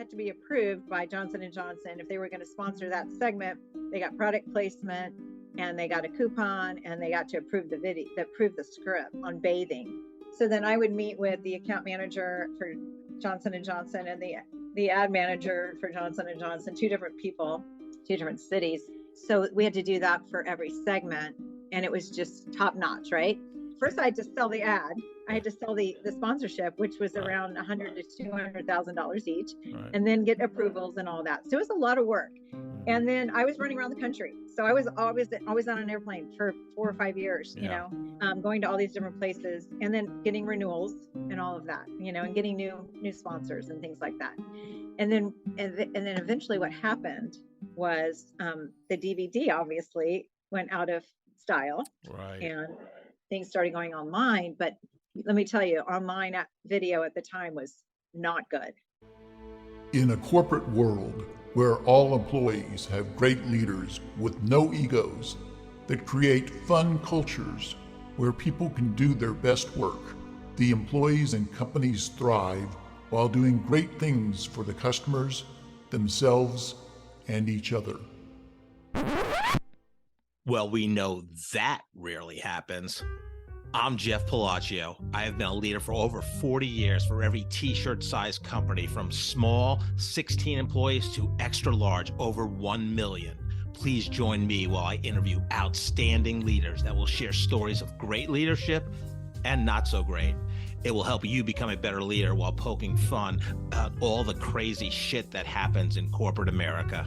had to be approved by Johnson & Johnson. If they were going to sponsor that segment, they got product placement and they got a coupon and they got to approve the video, approve the script on bathing. So then I would meet with the account manager for Johnson & Johnson and the ad manager for Johnson & Johnson, two different people, two different cities. So we had to do that for every segment, and it was just top notch, right? First, I had to sell the ad. I had to sell the sponsorship, which was around $100,000 to $200,000 each, and then get approvals and all that. So it was a lot of work. And then I was running around the country. So I was always on an airplane for 4 or 5 years, you know, going to all these different places, and then getting renewals and all of that, you know, and getting new sponsors and things like that. And then eventually what happened was the DVD obviously went out of style, and things started going online. But let me tell you, online video at the time was not good. In a corporate world where all employees have great leaders with no egos that create fun cultures where people can do their best work, the employees and companies thrive while doing great things for the customers, themselves, and each other. Well, we know that rarely happens. I'm Jeff Palacio. I have been a leader for over 40 years for every t-shirt size company, from small 16 employees to extra large over 1 million. Please join me while I interview outstanding leaders that will share stories of great leadership and not so great. It will help you become a better leader while poking fun at all the crazy shit that happens in corporate America.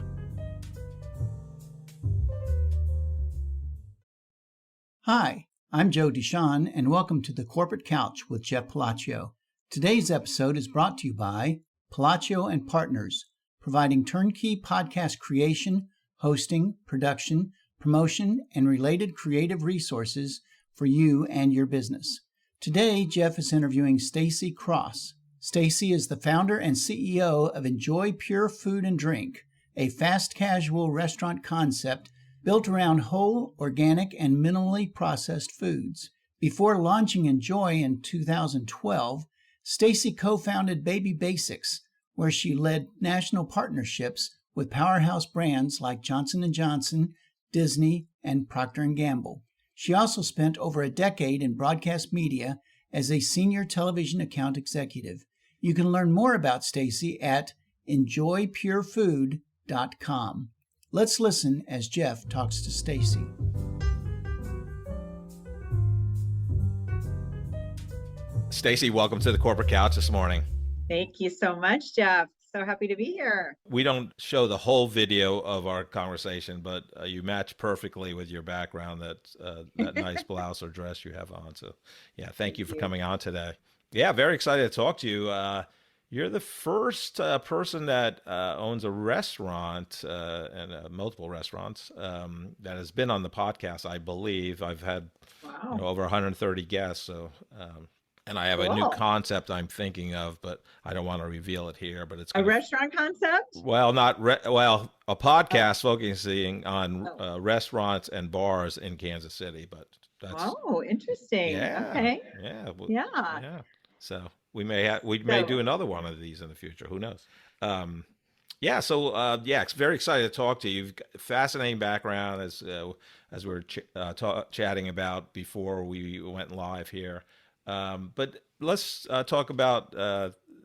Hi, I'm Joe Deshawn, and welcome to the Corporate Couch with Jeff Palacio. Today's episode is brought to you by Palacio and Partners, providing turnkey podcast creation, hosting, production, promotion, and related creative resources for you and your business. Today, Jeff is interviewing Staci Cross. Staci is the founder and CEO of Enjoy Pure Food and Drink, a fast casual restaurant concept built around whole, organic, and minimally processed foods. Before launching Enjoy in 2012, Staci co-founded Baby Basics, where she led national partnerships with powerhouse brands like Johnson & Johnson, Disney, and Procter & Gamble. She also spent over a decade in broadcast media as a senior television account executive. You can learn more about Staci at enjoypurefood.com. Let's listen as Jeff talks to Staci. Staci, welcome to the Corporate Couch this morning. Thank you so much, Jeff. So happy to be here. We don't show the whole video of our conversation, but you match perfectly with your background, that nice blouse or dress you have on. So yeah, thank you for coming on today. Yeah, very excited to talk to you. You're the first person that owns a restaurant and multiple restaurants that has been on the podcast, I believe. I've had over 130 guests. So, and I have a new concept I'm thinking of, but I don't want to reveal it here. But it's a restaurant concept. Well, a podcast focusing on restaurants and bars in Kansas City. But that's interesting. Yeah, okay. Yeah. So. We may do another one of these in the future. Who knows? It's very excited to talk to you. You've got a fascinating background, as we were chatting about before we went live here. But let's talk about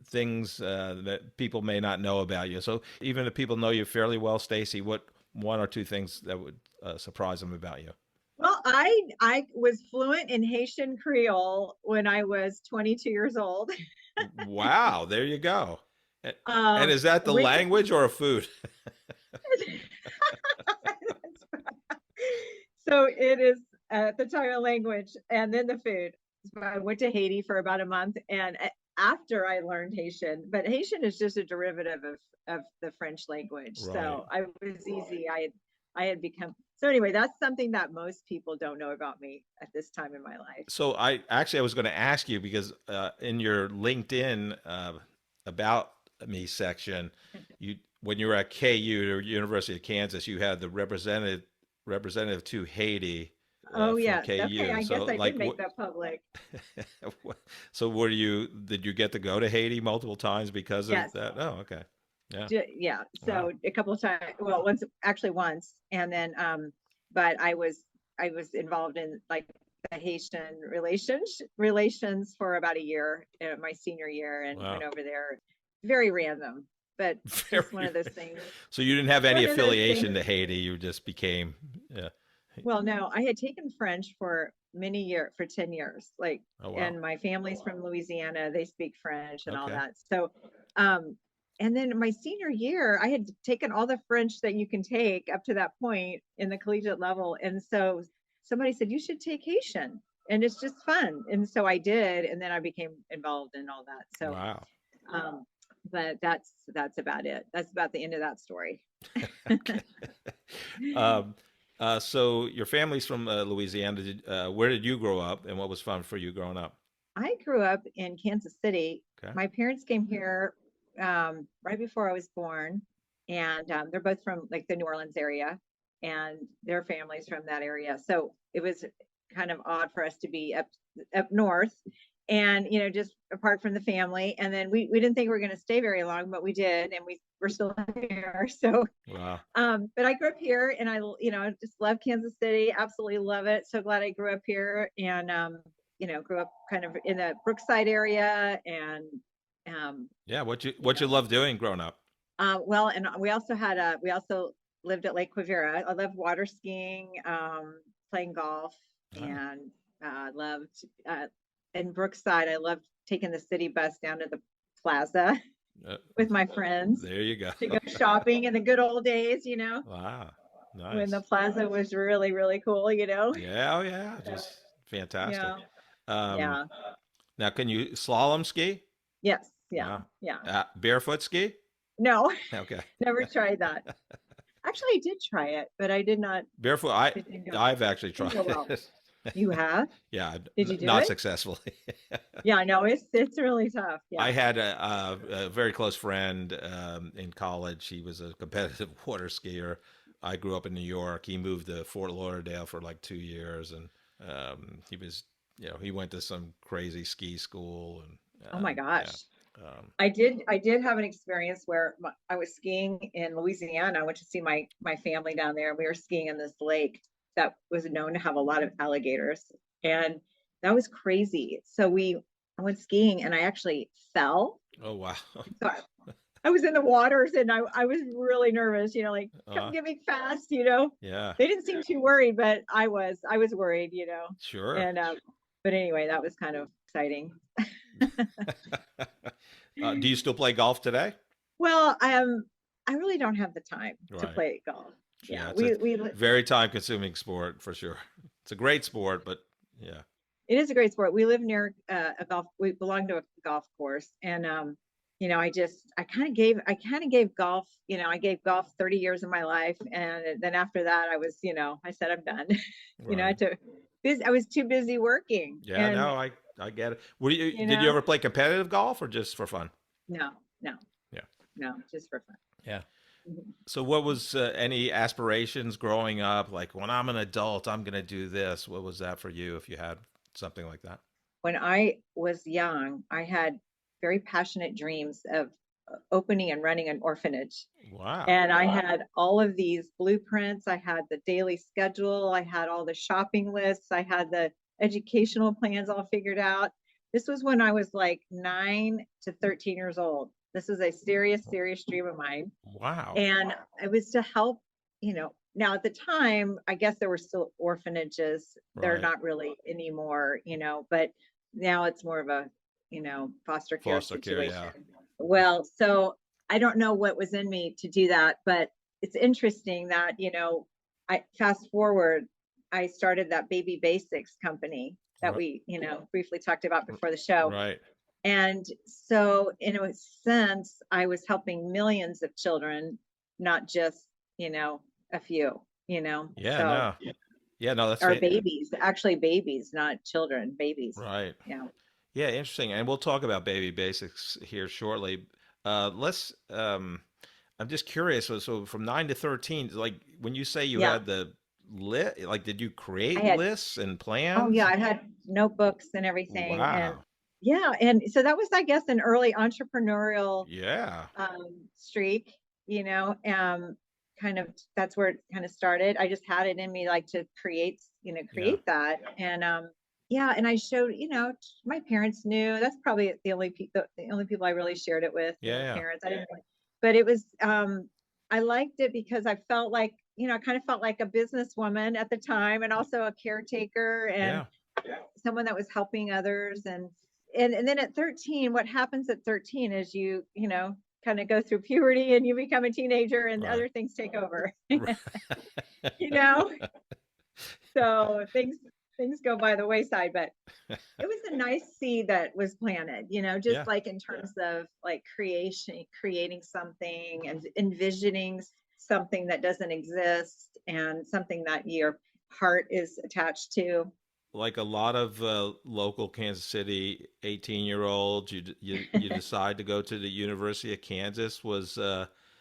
things that people may not know about you. So even if people know you fairly well, Staci, what one or two things that would surprise them about you? Well, I was fluent in Haitian Creole when I was 22 years old. Wow, there you go. And is that the language or a food? So it is at the time a language and then the food. So I went to Haiti for about a month, and after I learned Haitian, but Haitian is just a derivative of the French language. Right. So I was easy. I had become. So anyway, that's something that most people don't know about me at this time in my life. So I was going to ask you, because in your LinkedIn about me section, when you were at KU, the University of Kansas, you had the representative to Haiti. Yeah. KU. Okay, I guess I did make that public. So did you get to go to Haiti multiple times because of that? Oh, okay. Yeah. Yeah. So Wow. a couple of times, well, once, and then, but I was involved in like the Haitian relations for about a year, my senior year, and Wow. went over there. Very random, but just one Very. of those things. So you didn't have any One of those affiliation things. to Haiti. You just became, yeah. Well, no, I had taken French for many years, for 10 years, like, Oh, wow. and my family's from Louisiana, they speak French and all Okay. that. So, and then my senior year, I had taken all the French that you can take up to that point in the collegiate level. And so somebody said, you should take Haitian and it's just fun. And so I did, and then I became involved in all that. So, Wow. but that's about it. That's about the end of that story. Okay. Um, so your family's from Louisiana. Where did you grow up, and what was fun for you growing up? I grew up in Kansas City. Okay. My parents came here right before I was born, and they're both from like the New Orleans area, and their families from that area. So it was kind of odd for us to be up north, and just apart from the family. And then we didn't think we were going to stay very long, but we did, and we're still here. So, Wow. but I grew up here, and I just love Kansas City. Absolutely love it. So glad I grew up here, and grew up kind of in the Brookside area, and Yeah. What you love doing growing up? well, and we also lived at Lake Quivira. I love water skiing, playing golf, Oh, and loved in Brookside. I loved taking the city bus down to the plaza with my friends there you go. to go shopping in the good old days, Wow. when the Nice. plaza was really, really cool, Yeah. Oh, yeah. So, Just fantastic. yeah, Um, yeah, now, can you slalom ski? yes, yeah, Wow. yeah. Barefoot ski? No, Okay. never tried that. Actually, I did try it, but I did not. Barefoot. It didn't I've actually didn't tried go well. it. You have? Yeah, Did you do not it? successfully. Yeah, no, it's really tough. I Yeah. had a very close friend in college. He was a competitive water skier. I grew up in New York. He moved to Fort Lauderdale for like 2 years, and he was, he went to some crazy ski school, and Oh my gosh. yeah, I did have an experience where I was skiing in Louisiana. I went to see my family down there, and we were skiing in this lake that was known to have a lot of alligators, and that was crazy. So I went skiing, and I actually fell. oh wow, So I was in the waters, and I was really nervous, like, come uh, get me fast, yeah, They didn't seem too worried, but I was worried, sure. And but anyway, that was kind of exciting. Do you still play golf today? Well, I really don't have the time to Right. play golf. Yeah, Yeah, it's a we very time-consuming sport for sure. It's a great sport, but yeah, it is a great sport. We live near a golf. We belong to a golf course, and I kind of gave golf. I gave golf 30 years of my life, and then after that, I said I'm done. I right. took I was too busy working, Yeah, and no, I get it. you Did you know, ever play competitive golf or just for fun? no, no, Yeah. no, just for fun. Yeah. Mhm. So what was any aspirations growing up? Like when I'm an adult, I'm going to do this. What was that for you if you had something like that? When I was young, I had very passionate dreams of opening and running an orphanage. Wow. And I had all of these blueprints. I had the daily schedule. I had all the shopping lists. I had the educational plans all figured out. This was when I was like 9 to 13 years old. This is a serious, serious dream of mine. Wow. And it was to help, now at the time, I guess there were still orphanages. They're Right. not really anymore, but now it's more of a, foster care Foster care, yeah. situation. Well, so I don't know what was in me to do that, but it's interesting that, I fast forward, I started that Baby Basics company that Right. we, briefly talked about before the show. Right. And so, in a sense, I was helping millions of children, not just, a few, Yeah, so, no. Yeah, no, that's or babies, actually babies, not children, babies. right. Yeah. Yeah, interesting. And we'll talk about baby basics here shortly. Let's I'm just curious. So from 9 to 13, like when you say you Yeah. had the like did you I create had, lists and oh yeah, plans? I had notebooks and everything. And Wow. yeah. And so that was, I guess, an early entrepreneurial Yeah. streak, kind of, that's where it kind of started. I just had it in me, like, to create, Yeah. create that. And yeah, and I showed, my parents knew. That's probably the only people I really shared it with, Yeah. Yeah. parents. I didn't, but it was, I liked it because I felt like, I kind of felt like a businesswoman at the time, and also a caretaker, and Yeah. someone that was helping others. And then at 13, what happens at 13 is you kind of go through puberty, and you become a teenager, and Right. other things take over. Right. you know so things go by the wayside, but it was a nice seed that was planted, just Yeah. like in terms of, like, creating something and envisioning something that doesn't exist, and something that your heart is attached to. Like a lot of local Kansas City 18-year-olds, you decide to go to the University of Kansas. Was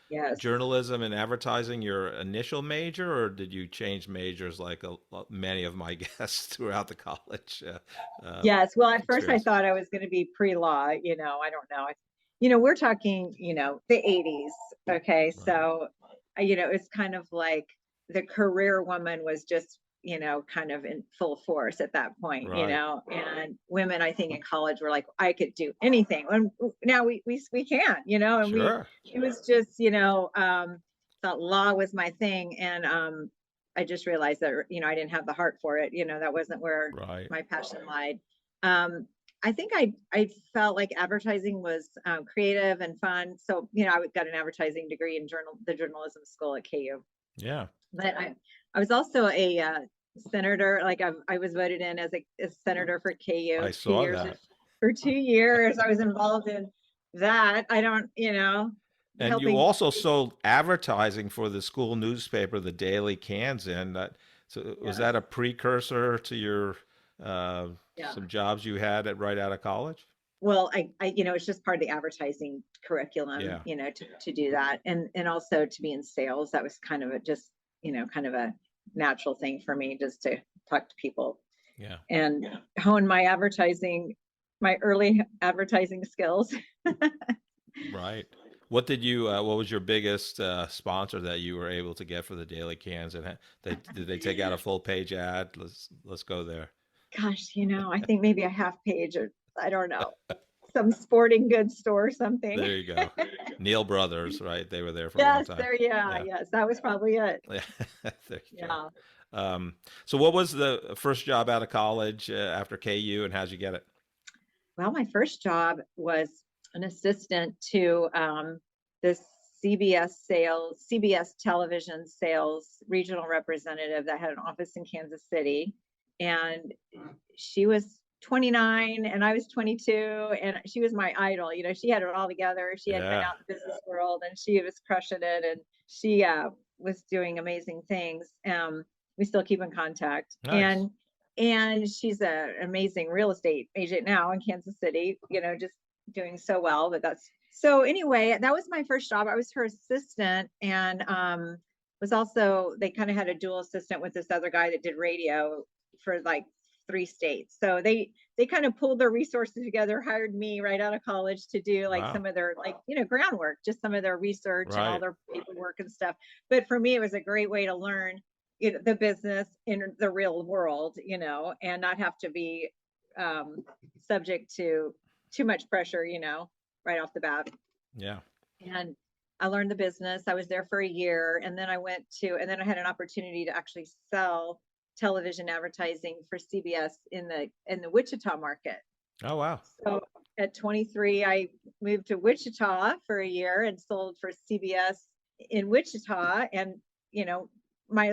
Yes. journalism and advertising your initial major, or did you change majors like many of my guests throughout the college Yes. Well, at first I experience? thought I was going to be pre-law. I don't know. We're talking, the 80s. Okay. Right. So, it's kind of like the career woman was just, kind of in full force at that point, Right. and women, I think, in college were like, I could do anything. And now we can't, and Sure. it was just, thought law was my thing. And, I just realized that, I didn't have the heart for it. That wasn't where Right. my passion lied. I think I felt like advertising was creative and fun. So, I got an advertising degree in the journalism school at KU. Yeah. But I was also a senator. Like, I was voted in as a senator for KU I saw 2 years. that. For 2 years, I was involved in that. I don't, And you helping. also sold advertising for the school newspaper, the Daily Kansan. So was Yes. that a precursor to your Yeah. some jobs you had right out of college? Well, it's just part of the advertising curriculum, Yeah. to do that, and also to be in sales. That was kind of just, kind of a natural thing for me, just to talk to people Yeah. and hone my early advertising skills. Right. What was your biggest sponsor that you were able to get for the Daily Kansan? Did they take out a full page ad? Let's go there. Gosh, I think maybe a half page, or I don't know, some sporting goods store or something. There you go. Neil Brothers, right? They were there for a long Yes, time. there, yeah, Yeah. yes, that was probably it. Yeah. There you go. Yeah. So what was the first job out of college after KU, and how'd you get it? Well, my first job was an assistant to the CBS television sales regional representative that had an office in Kansas City. And she was 29 and I was 22, and she was my idol. She had it all together. She had been Yeah. out in the business world, and she was crushing it, and she was doing amazing things. We still keep in contact. Nice. And she's an amazing real estate agent now in Kansas City, just doing so well. But so anyway, that was my first job. I was her assistant, and was also, they kind of had a dual assistant with this other guy that did radio for like 3 states. So they kind of pulled their resources together, hired me right out of college to do like Wow. some of their, like, groundwork, just some of their research and all Right. their paperwork and stuff. But for me, it was a great way to learn, the business in the real world, and not have to be subject to too much pressure, right off the bat. Yeah. And I learned the business. I was there for a year, and then and then I had an opportunity to actually sell television advertising for CBS in the Wichita market. Oh, wow. So at 23, I moved to Wichita for a year and sold for CBS in Wichita. And, my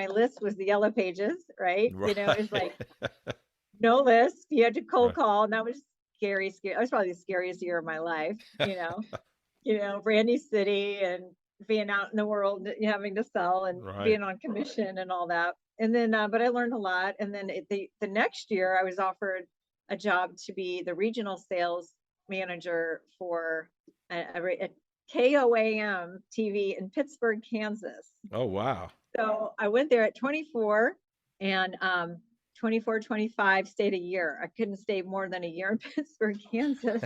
list was the Yellow Pages, right? It's like Right. no list. You had to cold Right. call, and that was scary. That was probably the scariest year of my life, brand new city, and being out in the world, having to sell and Right. being on commission and all that. And then, but I learned a lot. And then the next year, I was offered a job to be the regional sales manager for a KOAM TV in Pittsburgh, Kansas. Oh, wow. So I went there at 24, and 24, 25, stayed a year. I couldn't stay more than a year in Pittsburgh, Kansas.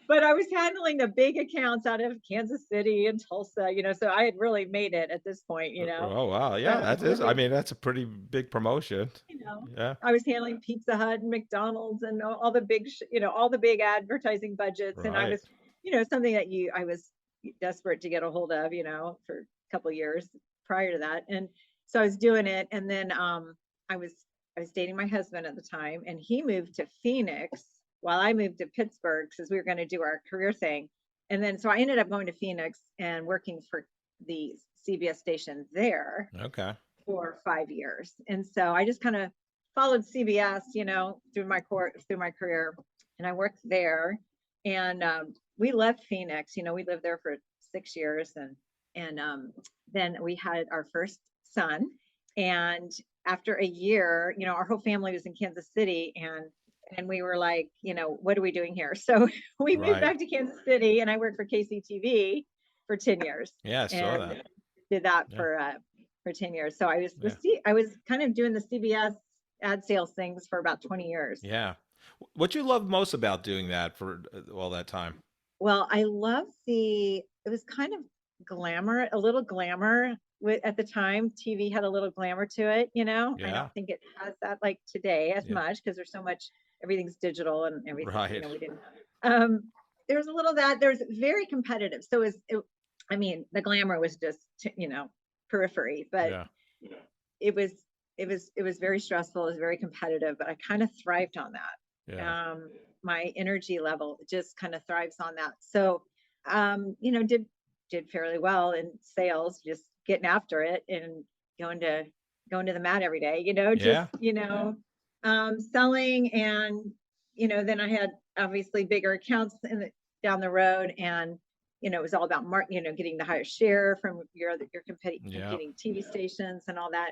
But I was handling the big accounts out of Kansas City and Tulsa, so I had really made it at this point, Oh, wow. Yeah, that is, I mean, that's a pretty big promotion. Yeah. I was handling Pizza Hut and McDonald's and all the big, all the big advertising budgets. And I Right. was, something that I was desperate to get a hold of, for a couple of years prior to that. And so I was doing it. And then I was dating my husband at the time, and he moved to Phoenix while I moved to Pittsburgh because we were going to do our career thing. And then so I ended up going to Phoenix and working for the CBS station there. Okay. For 5 years. And so I just kind of followed CBS, through my career, and I worked there. And we left Phoenix, we lived there for 6 years, and then we had our first son. And after a year, our whole family was in Kansas City, and we were like, what are we doing here? So we moved back to Kansas City, and I worked for KCTV for 10 years. Yeah, I saw that. Did that for 10 years. So I was kind of doing the CBS ad sales things for about 20 years. Yeah. What you love most about doing that for all that time? Well, I love it was kind of a little glamour at the time. TV had a little glamour to it, I don't think it has that like today as much because there's so much, everything's digital and everything, Right. We didn't there's a little there's very competitive. So the glamour was just, periphery, but it was very stressful. It was very competitive, but I kind of thrived on that. Yeah. My energy level just kind of thrives on that. So, did fairly well in sales, just getting after it and going to the mat every day, selling. And, then I had obviously bigger accounts down the road, and, it was all about getting the higher share from your competing TV stations and all that.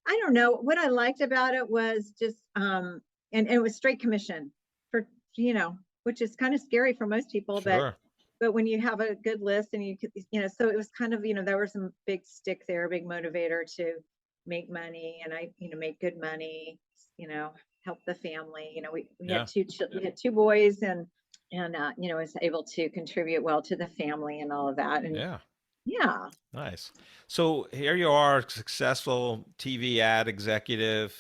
I don't know. What I liked about it was just, and it was straight commission for, which is kind of scary for most people, Sure. but when you have a good list and so it was kind of, there was some big stick there, big motivator to make money. And I, make good money, help the family. We had two boys, and was able to contribute well to the family and all of that. And yeah. Nice. So here you are, successful TV ad executive,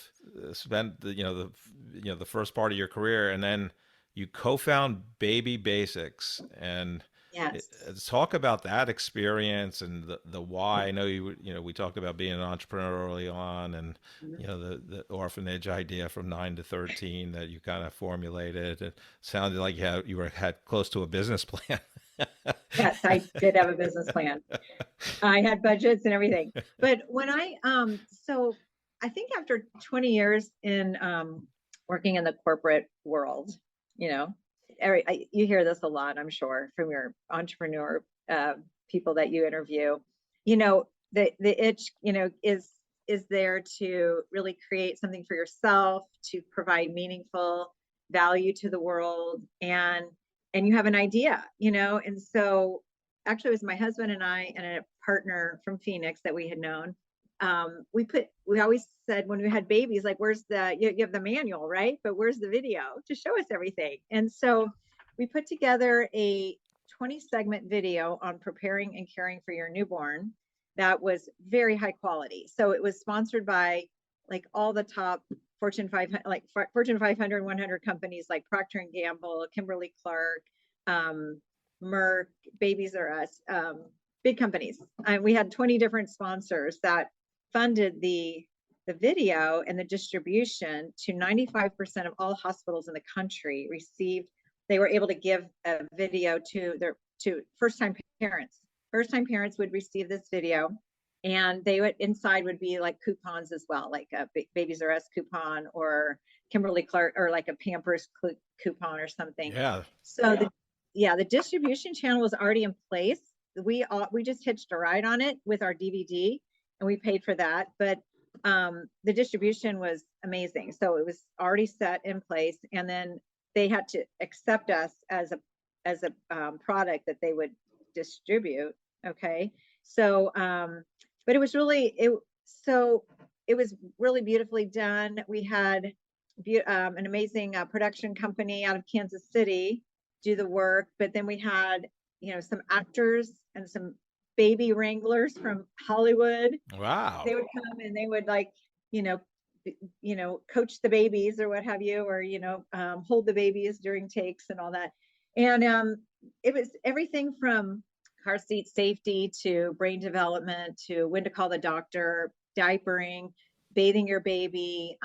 spent the first part of your career, and then you co-found Baby Basics. And talk about that experience and the why. I know we talked about being an entrepreneur early on, and the orphanage idea from 9 to 13 that you kind of formulated. It sounded like you had close to a business plan. Yes, I did have a business plan. I had budgets and everything. But when so I think after 20 years in working in the corporate world, you hear this a lot, I'm sure, from your entrepreneur people that you interview. The itch, is there to really create something for yourself, to provide meaningful value to the world, and you have an idea, and so actually it was my husband and I and a partner from Phoenix that we had known. We always said when we had babies, like, where's you have the manual, right? But where's the video to show us everything? And so we put together a 20-segment video on preparing and caring for your newborn that was very high quality. So it was sponsored by like all the top Fortune 500, like Fortune 500, 100 companies like Procter & Gamble, Kimberly-Clark, Merck, Babies R Us, big companies. We had 20 different sponsors that funded the video and the distribution to 95% of all hospitals in the country received. They were able to give a video to first-time parents. First-time parents would receive this video, and inside would be like coupons as well, like a Babies R Us coupon or Kimberly-Clark, or like a Pampers coupon or something. Yeah. So the distribution channel was already in place. We just hitched a ride on it with our DVD, and we paid for that. But the distribution was amazing. So it was already set in place, and then they had to accept us as a product that they would distribute. Okay. So, but it was really, so it was really beautifully done. We had an amazing production company out of Kansas City do the work, but then we had, some actors and some baby wranglers from Hollywood. Wow. They would come and they would coach the babies or what have you, or, hold the babies during takes and all that. And it was everything from car seat safety to brain development to when to call the doctor, diapering, bathing your baby,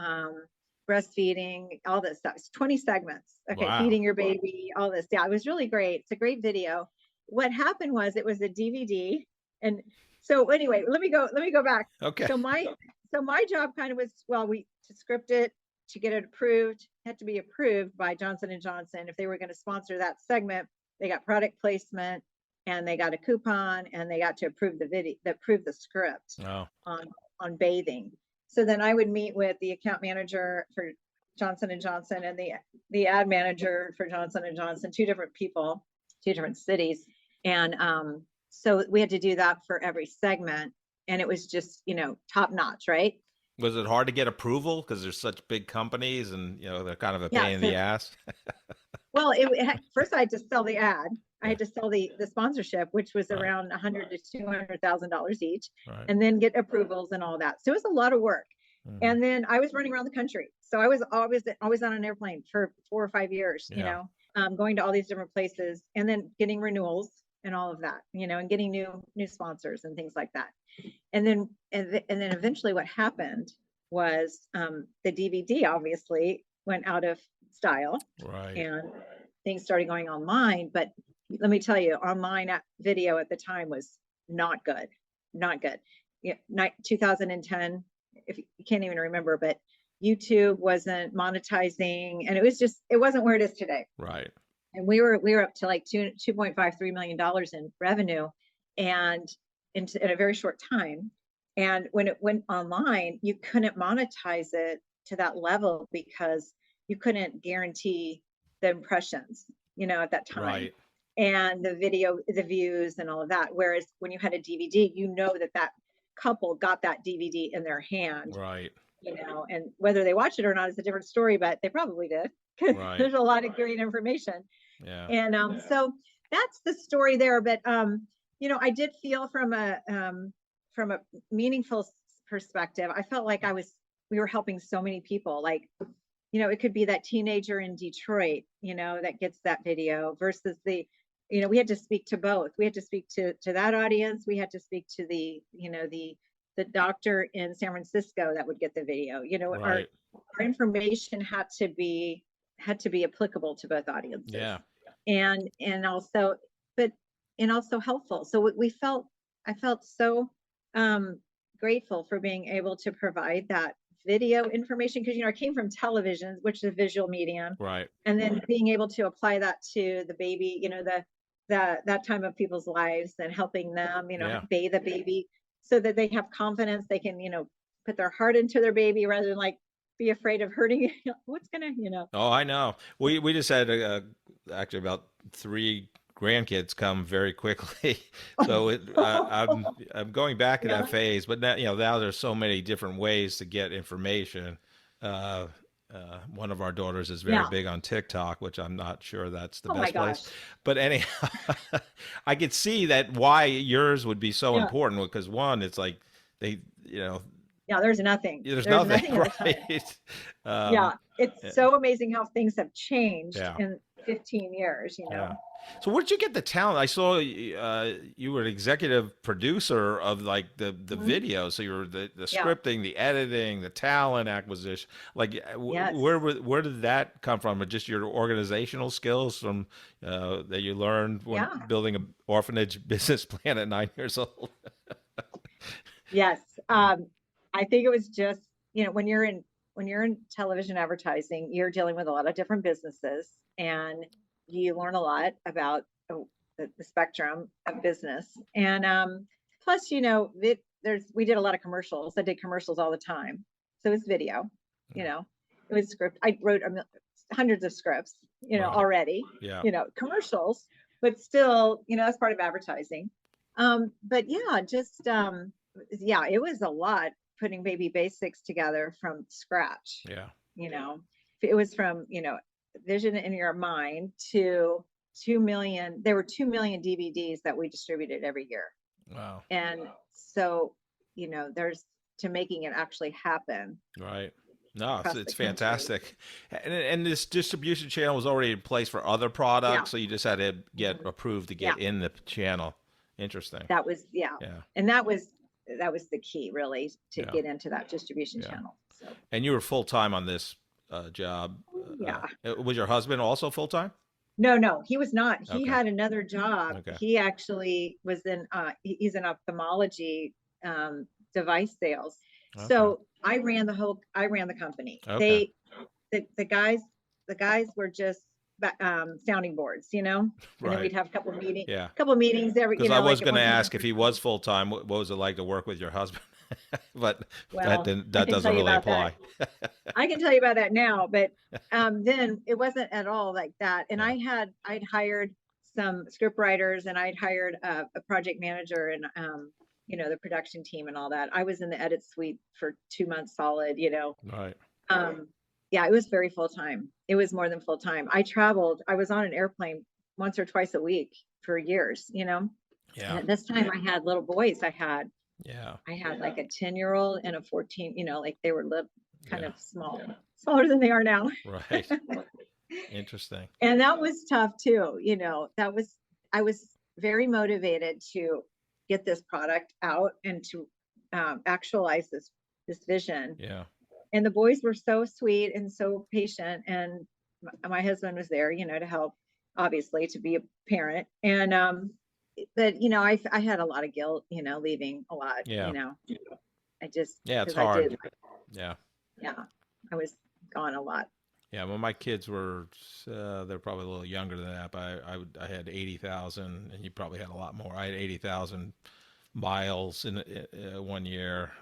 breastfeeding, all this stuff. It's 20 segments. Okay. Wow. Feeding your baby, all this. Yeah, it was really great. It's a great video. What happened was it was a DVD. And so anyway, let me go back. Okay. So my job kind of was, to script it, to get it approved, had to be approved by Johnson & Johnson. If they were going to sponsor that segment, they got product placement and they got a coupon and they got to approve the script on bathing. So then I would meet with the account manager for Johnson & Johnson and the ad manager for Johnson & Johnson, two different people, two different cities. And so we had to do that for every segment. And it was just, top notch, right? Was it hard to get approval because there's such big companies and, they're kind of a pain in the ass? Well, first I had to sell the ad. I had to sell the sponsorship, which was around $100,000 to $200,000 each, and then get approvals and all that. So it was a lot of work. And then I was running around the country. So I was always on an airplane for 4 or 5 years, going to all these different places and then getting renewals and all of that, and getting new sponsors and things like that. And then eventually what happened was the DVD obviously went out of style, and things started going online. But let me tell you, online video at the time was not good. 2010, if you can't even remember, but YouTube wasn't monetizing, and it wasn't where it is today. Right. And we were up to like $2.53 million in revenue, and in a very short time. And when it went online, you couldn't monetize it to that level because you couldn't guarantee the impressions, at that time, and the video, the views and all of that. Whereas when you had a DVD, that couple got that DVD in their hand, and whether they watched it or not is a different story, but they probably did. There's a lot of great information. Yeah. And so that's the story there. But I did feel from a meaningful perspective, I felt like we were helping so many people. Like, it could be that teenager in Detroit, that gets that video versus we had to speak to both. We had to speak to that audience. We had to speak to the doctor in San Francisco that would get the video. Our information had to be applicable to both audiences. Yeah. And also helpful. So I felt so grateful for being able to provide that video information because I came from television, which is a visual medium, and then being able to apply that to the baby, that time of people's lives and helping them, bathe the baby so that they have confidence. They can, put their heart into their baby rather than like be afraid of hurting. What's gonna, Oh, I know. We just had actually about 3 grandkids come very quickly. So I'm going back to that phase, but now there's so many different ways to get information. One of our daughters is very big on TikTok, which I'm not sure that's the best place. But anyhow, I could see that why yours would be so important because one, it's like there's nothing. There's nothing, right? It's so amazing how things have changed in 15 years, Yeah. So where'd you get the talent? I saw you were an executive producer of like the video. So you were the scripting, the editing, the talent acquisition. Like where did that come from? Or just your organizational skills from that you learned when building an orphanage business plan at 9 years old? Yes. I think it was just, when you're in television advertising, you're dealing with a lot of different businesses and you learn a lot about the spectrum of business. And plus, we did a lot of commercials. I did commercials all the time. So it's video, it was script. I wrote hundreds of scripts, already, commercials, but still, that's part of advertising. But it was a lot putting Baby Basics together from scratch. Yeah. It was from, vision in your mind to 2 million. There were 2 million DVDs that we distributed every year. Wow. And so, there's to making it actually happen. Right. No, across it's the country. fantastic. And this distribution channel was already in place for other products, Yeah. so you just had to get approved to get in the channel. Interesting. That was, Yeah. And that was the key, really, to Yeah. get into that distribution Yeah. channel. So, And you were full time on this job. yeah. Was your husband also full time? No, he was not. He Okay. had another job. Okay. He actually was in, he's in ophthalmology device sales. Okay. So I ran the company. Okay. The guys were just sounding boards, and then Right. we'd have a couple meetings. Yeah. Every. Because I was like going to one time- ask if he was full time, what was it like to work with your husband? But Well, that I can doesn't tell you really about that. apply. I can tell you about that now, but then it wasn't at all like that. And Yeah. I'd hired some script writers, and I'd hired a project manager, and the production team and all that. I was in the edit suite for 2 months solid. Right. Yeah, it was very full time. It was more than full time. I traveled. I was on an airplane once or twice a week for years. And Yeah. at this time, I had little boys. I had Yeah. like a 10-year-old and a 14. Like they were kind Yeah. of smaller than they are now. Right. Interesting. And that was tough too. I was very motivated to get this product out and to actualize this vision. Yeah. And the boys were so sweet and so patient, and my husband was there, to help, obviously, to be a parent. And but I had a lot of guilt, leaving a lot. Yeah. I just Yeah, it's 'cause I hard. did, Yeah. I was gone a lot. Yeah, when my kids were, they're probably a little younger than that, but I had 80,000, and you probably had a lot more. I had 80,000 miles in 1 year.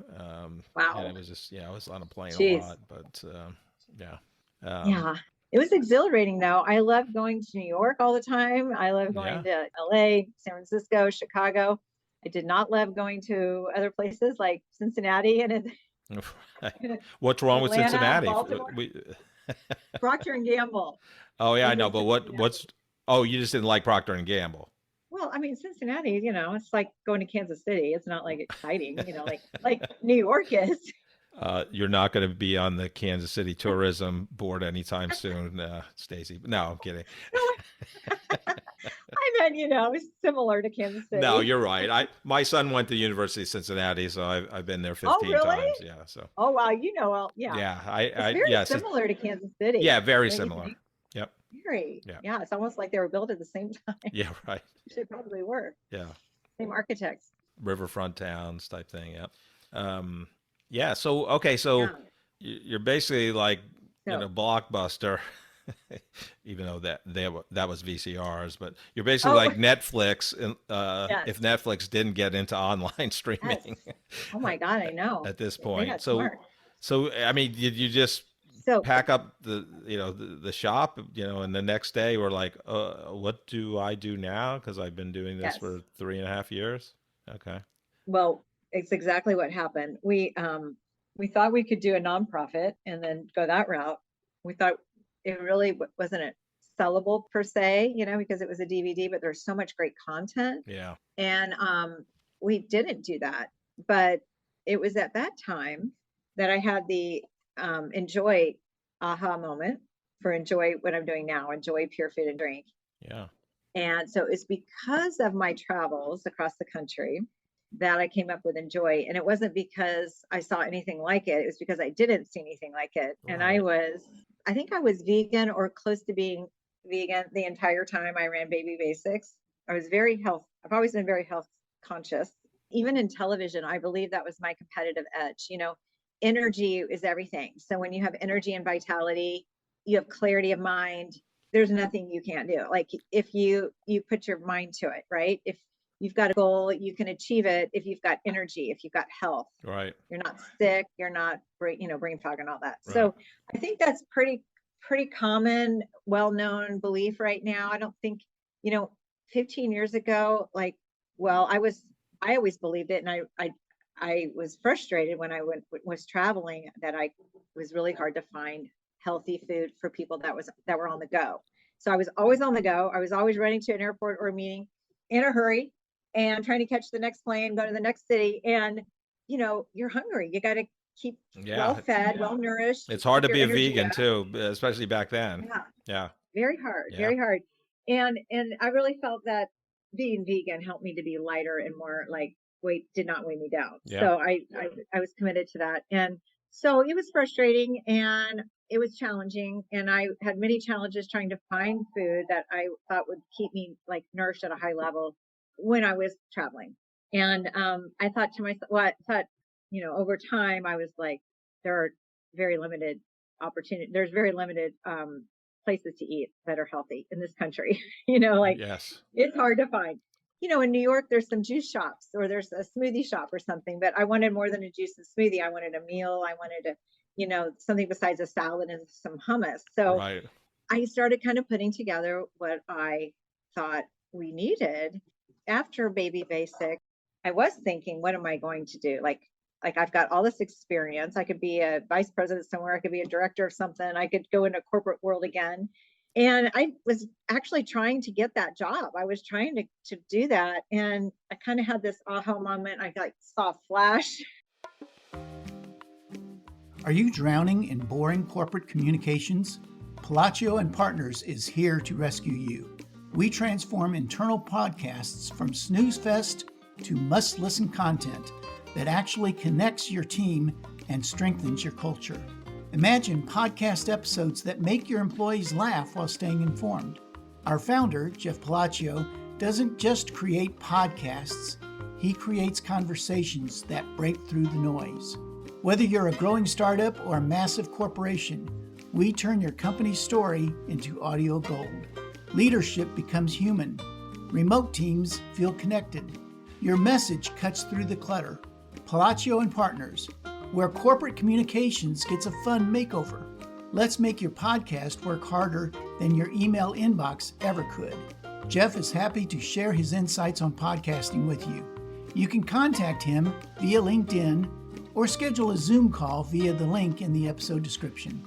Wow. And it was just, I was on a plane Jeez. a lot, but yeah. Yeah. It was exhilarating though. I loved going to New York all the time. I loved going to LA, San Francisco, Chicago. I did not love going to other places like Cincinnati and What's wrong with Atlanta, Cincinnati? Baltimore. Procter and Gamble. Oh yeah, I It know, was- but oh, you just didn't like Procter and Gamble. Well, I mean, Cincinnati, it's like going to Kansas City. It's not like exciting, like New York is. You're not going to be on the Kansas City Tourism Board anytime soon, Stacy. No, I'm kidding. I meant, similar to Kansas City. No, you're right. My son went to the University of Cincinnati, so I've been there 15 really? times. Yeah. So. Oh wow, well, yeah. Yeah, It's very similar to Kansas City. Yeah, very don't you similar. think? Yep. Very. Yeah. Yeah, it's almost like they were built at the same time. Yeah, right. They probably were. Yeah. Same architects. Riverfront towns type thing. Yep. Yeah. So okay. So Yeah. you're basically like So- Blockbuster, even though that was VCRs, but you're basically Oh. like Netflix. And Yes. if Netflix didn't get into online streaming Yes. Oh my God, I know. at this They point, got so smart. I mean, did you just So pack up the shop, and the next day we're like, what do I do now? Because I've been doing this Yes. for 3.5 years. Okay. well, it's exactly what happened. We thought we could do a nonprofit and then go that route. We thought it really wasn't sellable per se, because it was a DVD, but there's so much great content. Yeah. And we didn't do that. But it was at that time that I had the enjoy aha moment for enjoy what I'm doing now, enjoy pure food and drink. Yeah. And so it's because of my travels across the country that I came up with enjoy. And it wasn't because I saw anything like it. It was because I didn't see anything like it. And I think I was vegan or close to being vegan the entire time I ran Baby Basics. I was I've always been very health conscious. Even in television, I believe that was my competitive edge. Energy is everything. So when you have energy and vitality, you have clarity of mind. There's nothing you can't do. Like if you put your mind to it, right? If you've got a goal, you can achieve it. If you've got energy, if you've got health, Right. you're not sick, you're not brain fog and all that. Right. So I think that's pretty common, well-known belief right now. I don't think, 15 years ago, I always believed it, and I was frustrated when I was traveling that I was really hard to find healthy food for people that were on the go. So I was always on the go. I was always running to an airport or a meeting in a hurry and trying to catch the next plane, go to the next city. And you're hungry. You got to keep well Yeah. fed, well nourished, It's hard keep to your be a energy vegan up. too, especially back then. Yeah, Yeah. very hard, Yeah. very hard. And I really felt that being vegan helped me to be lighter and more like did not weigh me down. Yeah. So I was committed to that. And so it was frustrating and it was challenging. And I had many challenges trying to find food that I thought would keep me like nourished at a high level when I was traveling. And I thought to myself, over time I was like, there are very limited there's very limited places to eat that are healthy in this country. Yes. It's hard to find. In New York, there's some juice shops or there's a smoothie shop or something, but I wanted more than a juice and smoothie. I wanted a meal. I wanted something besides a salad and some hummus. So Right. I started kind of putting together what I thought we needed after Baby Basic. I was thinking, what am I going to do? Like I've got all this experience. I could be a vice president somewhere. I could be a director of something. I could go into corporate world again. And I was actually trying to get that job. I was trying to do that. And I kind of had this aha moment. I saw a flash. Are you drowning in boring corporate communications? Palacio and Partners is here to rescue you. We transform internal podcasts from snooze fest to must-listen content that actually connects your team and strengthens your culture. Imagine podcast episodes that make your employees laugh while staying informed. Our founder, Jeff Palacio, doesn't just create podcasts, he creates conversations that break through the noise. Whether you're a growing startup or a massive corporation, we turn your company's story into audio gold. Leadership becomes human. Remote teams feel connected. Your message cuts through the clutter. Palacio and Partners, where corporate communications gets a fun makeover. Let's make your podcast work harder than your email inbox ever could. Jeff is happy to share his insights on podcasting with you. You can contact him via LinkedIn or schedule a Zoom call via the link in the episode description.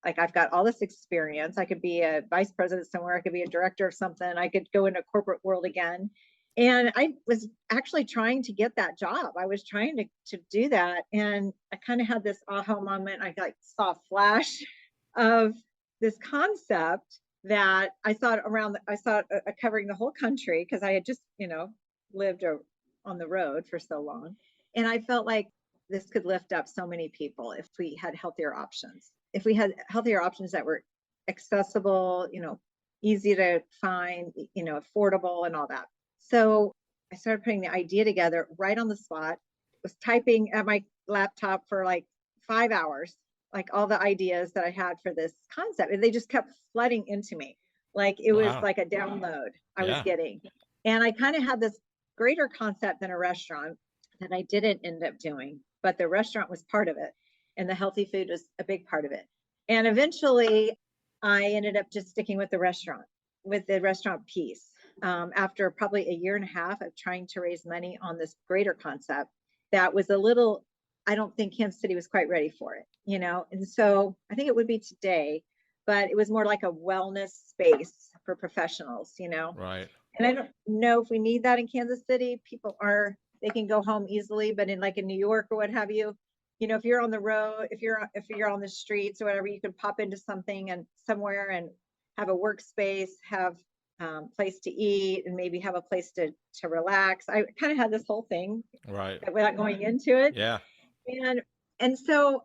I've got all this experience. I could be a vice president somewhere. I could be a director of something. I could go into corporate world again. And I was actually trying to get that job. I was trying to do that. And I kind of had this aha moment. I saw a flash of this concept that I saw covering the whole country because I had just, lived on the road for so long. And I felt like this could lift up so many people if we had healthier options. If we had healthier options that were accessible, easy to find, affordable and all that. So I started putting the idea together right on the spot, was typing at my laptop for like 5 hours, like all the ideas that I had for this concept. And they just kept flooding into me. Like it was like a download I was getting. And I kind of had this greater concept than a restaurant that I didn't end up doing, but the restaurant was part of it. And the healthy food was a big part of it. And eventually I ended up just sticking with the restaurant piece. After probably a year and a half of trying to raise money on this greater concept, that was I don't think Kansas City was quite ready for it, And so I think it would be today, but it was more like a wellness space for professionals, Right. And I don't know if we need that in Kansas City. They can go home easily, but in New York or what have you, if you're on the road, if you're on the streets or whatever, you can pop into something and somewhere and have a workspace, have place to eat, and maybe have a place to relax. I kind of had this whole thing Right. without going into it. Yeah. And so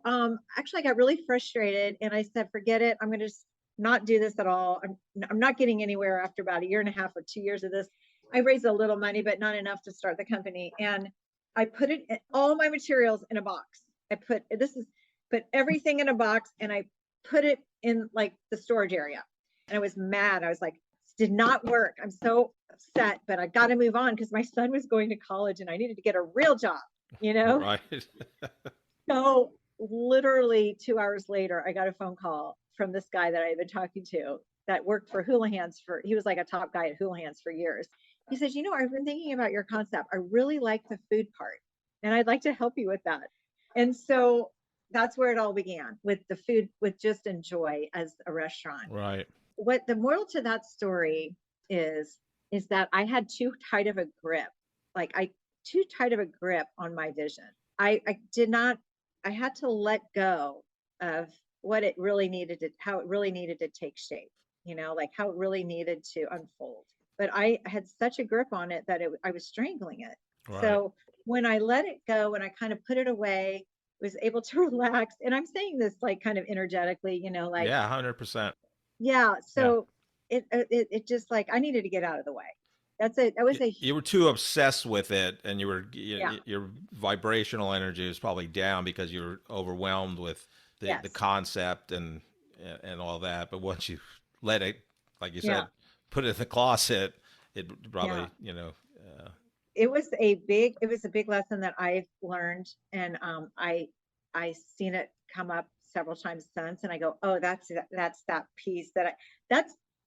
actually I got really frustrated and I said, forget it. I'm going to just not do this at all. I'm not getting anywhere after about a year and a half or 2 years of this. I raised a little money, but not enough to start the company. And I put all my materials in a box. I put everything in a box and I put it in the storage area. And I was mad. I was like, this did not work. I'm so upset, but I got to move on because my son was going to college and I needed to get a real job, Right. So literally 2 hours later, I got a phone call from this guy that I had been talking to that worked for Houlihan's he was like a top guy at Houlihan's for years. he says, I've been thinking about your concept. I really like the food part, and I'd like to help you with that. And so that's where it all began, with the food, with just enjoy as a restaurant. Right. What the moral to that story is that I had too tight of a grip. Too tight of a grip on my vision. I did not, I had to let go of what it really needed to, how it really needed to take shape, like how it really needed to unfold. But I had such a grip on it that I was strangling it. Right. So when I let it go and I kind of put it away, was able to relax. And I'm saying this like kind of energetically, like, yeah, 100%. yeah. So it just like, I needed to get out of the way. That's it. That was you were too obsessed with it, and Yeah. your vibrational energy was probably down because you were overwhelmed with the Yes. concept and all that. But once you let it, like you Yeah. said, put it in the closet, it probably, It was a big lesson that I've learned, and I seen it come up several times since, and I go, oh, that's that piece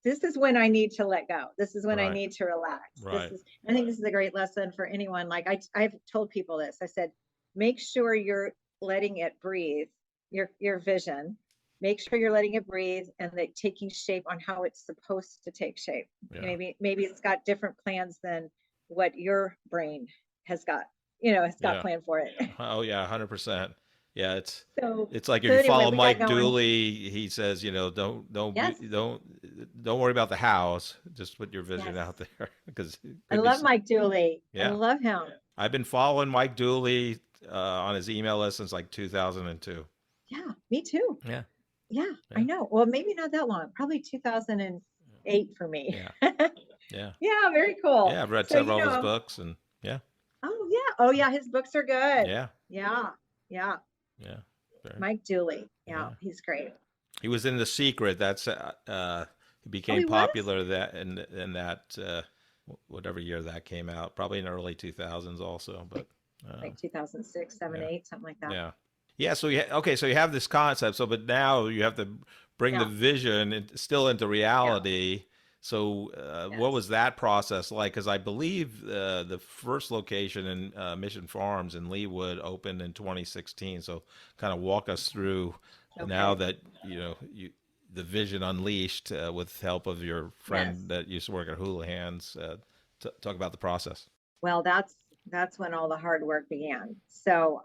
this is when I need to let go. This is when I Right. need to relax. Right. I think this is a great lesson for anyone. Like I've told people this. I said, make sure you're letting it breathe, your vision. Make sure you're letting it breathe and that taking shape on how it's supposed to take shape. Yeah. Maybe it's got different plans than what your brain has got, planned for it. Oh yeah, 100%. Yeah, it's So like if so you anyway, follow we got Mike going. Dooley, he says, Yes. don't worry about the house, just put your vision Yes. out there, because I love Mike Dooley. I Yeah. love him. I've been following Mike Dooley on his email list since like 2002. Yeah, me too. Yeah. Yeah, I know. Well, maybe not that long. Probably 2008 for me. Yeah. Yeah. Yeah, very cool. Yeah, I've read So, several of his books, and yeah. Oh yeah, his books are good. Yeah. Yeah. Yeah. Mike Dooley. Yeah, Yeah. he's great. He was in The Secret. That's he became he was? popular that in that whatever year that came out, probably in the early 2000s also, but Like 2006, 7, 8, something like that. yeah. Yeah, so so you have this concept, but now you have to bring the vision still into reality. So what was that process like? Because I believe the first location in Mission Farms in Leawood opened in 2016. So kind of walk us through now that the vision unleashed with help of your friend that used to work at Houlihan's. Talk about the process. Well, that's when all the hard work began. So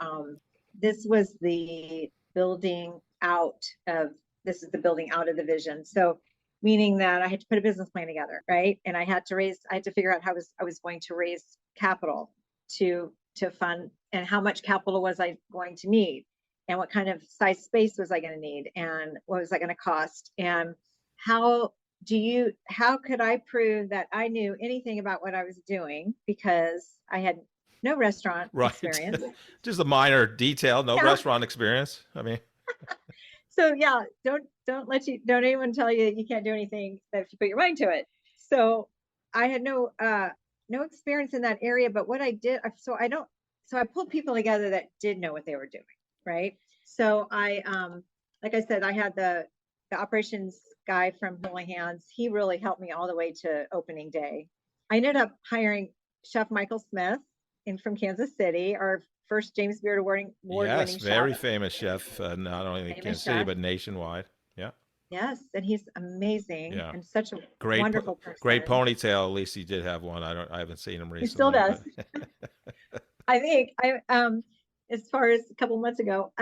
this was the building out of the vision. So meaning that I had to put a business plan together, right? And I had to figure out how I was going to raise capital to fund, and how much capital was I going to need, and what kind of size space was I going to need, and what was I going to cost, and how could I prove that I knew anything about what I was doing, because I had no restaurant experience. Just a minor detail, no restaurant experience. I mean, so yeah, don't anyone tell you that you can't do anything that if you put your mind to it. So I had no experience in that area, but what I did, I pulled people together that did know what they were doing, right? So I, like I said, I had the operations guy from Houlihan's. He really helped me all the way to opening day. I ended up hiring Chef Michael Smith from Kansas City, our first James Beard award-winning chef. Very famous chef, not only in Kansas City but nationwide. Yeah. Yes, and he's amazing and such a great, wonderful person. Great ponytail. At least he did have one. I haven't seen him recently. He still does. I think as far as a couple months ago,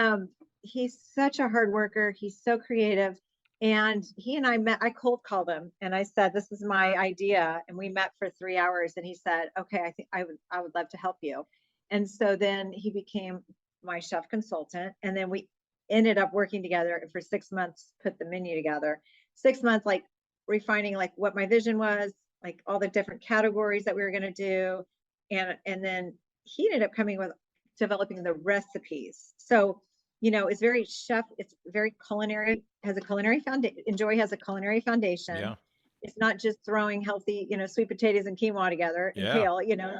he's such a hard worker. He's so creative. And he and I met, I cold called him and I said, this is my idea. And we met for 3 hours and he said, okay, I think I would love to help you. And so then he became my chef consultant. And then we ended up working together for 6 months, put the menu together. 6 months, like refining like what my vision was, like all the different categories that we were going to do. And then he ended up coming with developing the recipes. So it's very it's very culinary, has a culinary foundation. Enjoy has a culinary foundation. Yeah. It's not just throwing healthy, sweet potatoes and quinoa together and kale,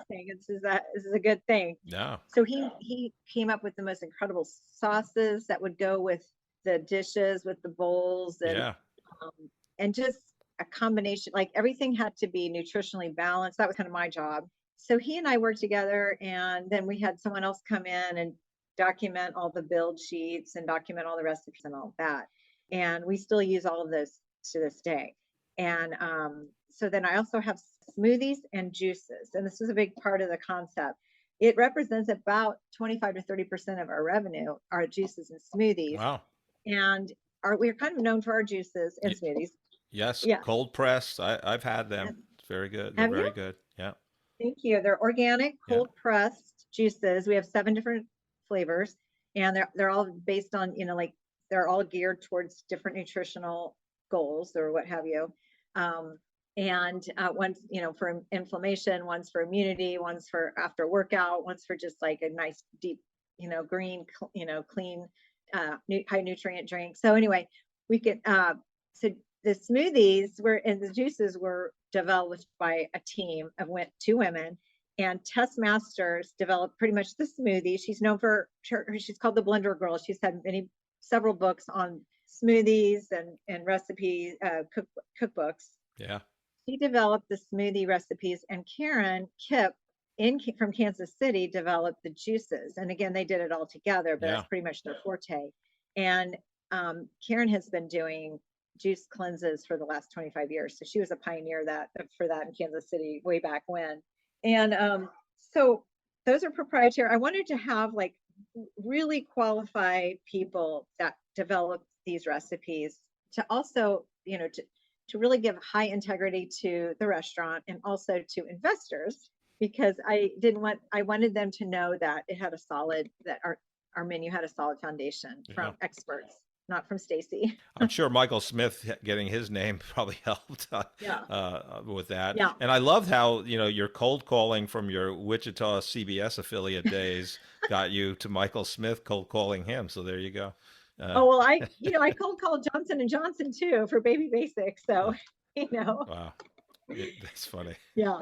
saying this is a good thing. Yeah. So he came up with the most incredible sauces that would go with the dishes, with the bowls, and just a combination, like everything had to be nutritionally balanced. That was kind of my job. So he and I worked together, and then we had someone else come in and document all the build sheets and document all the recipes and all that. And we still use all of those to this day. And so then I also have smoothies and juices. And this is a big part of the concept. It represents about 25 to 30% of our revenue, our juices and smoothies. Wow. And we're kind of known for our juices and smoothies. Yes. Yeah. Cold pressed. I've had them. It's very good. They're very good. Yeah. Thank you. They're organic, cold pressed juices. We have 7 different flavors, and they're all based on, like they're all geared towards different nutritional goals or what have you. And one's, for inflammation, one's for immunity, one's for after workout, one's for just like a nice deep, green, clean, high nutrient drink. So anyway, we could, so the smoothies and the juices were developed by a team of 2 women, and Tess Masters developed pretty much the smoothie. She's known for she's called the Blender Girl. She's had several books on smoothies and recipes, cookbooks. Yeah. She developed the smoothie recipes, and Karen Kipp from Kansas City developed the juices. And again, they did it all together, but that's pretty much their forte. And Karen has been doing juice cleanses for the last 25 years. So she was a pioneer for that in Kansas City way back when. And so those are proprietary. I wanted to have like really qualified people that develop these recipes to also, to really give high integrity to the restaurant and also to investors, because I wanted them to know that it had that our menu had a solid foundation from experts, not from Staci. I'm sure Michael Smith getting his name probably helped with that. Yeah. And I loved how, your cold calling from your Wichita CBS affiliate days got you to Michael Smith cold calling him. So there you go. I cold called Johnson & Johnson too for Baby Basics. So, Wow. That's funny. Yeah.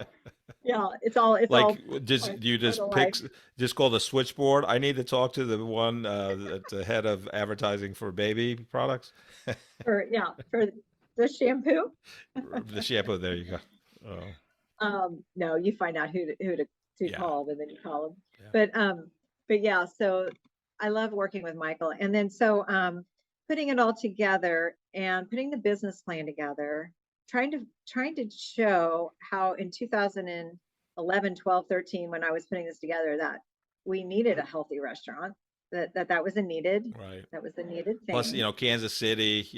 It's all do you just call the switchboard? I need to talk to the one the head of advertising for baby products. for the shampoo. The shampoo. There you go. Oh. No, you find out who to call, and then you call them. Yeah. But yeah, so I love working with Michael, and then so putting it all together and putting the business plan together. Trying to show how in 2011, 12, 13, when I was putting this together, that we needed a healthy restaurant, that was a needed, that was a needed thing. Plus, Kansas City,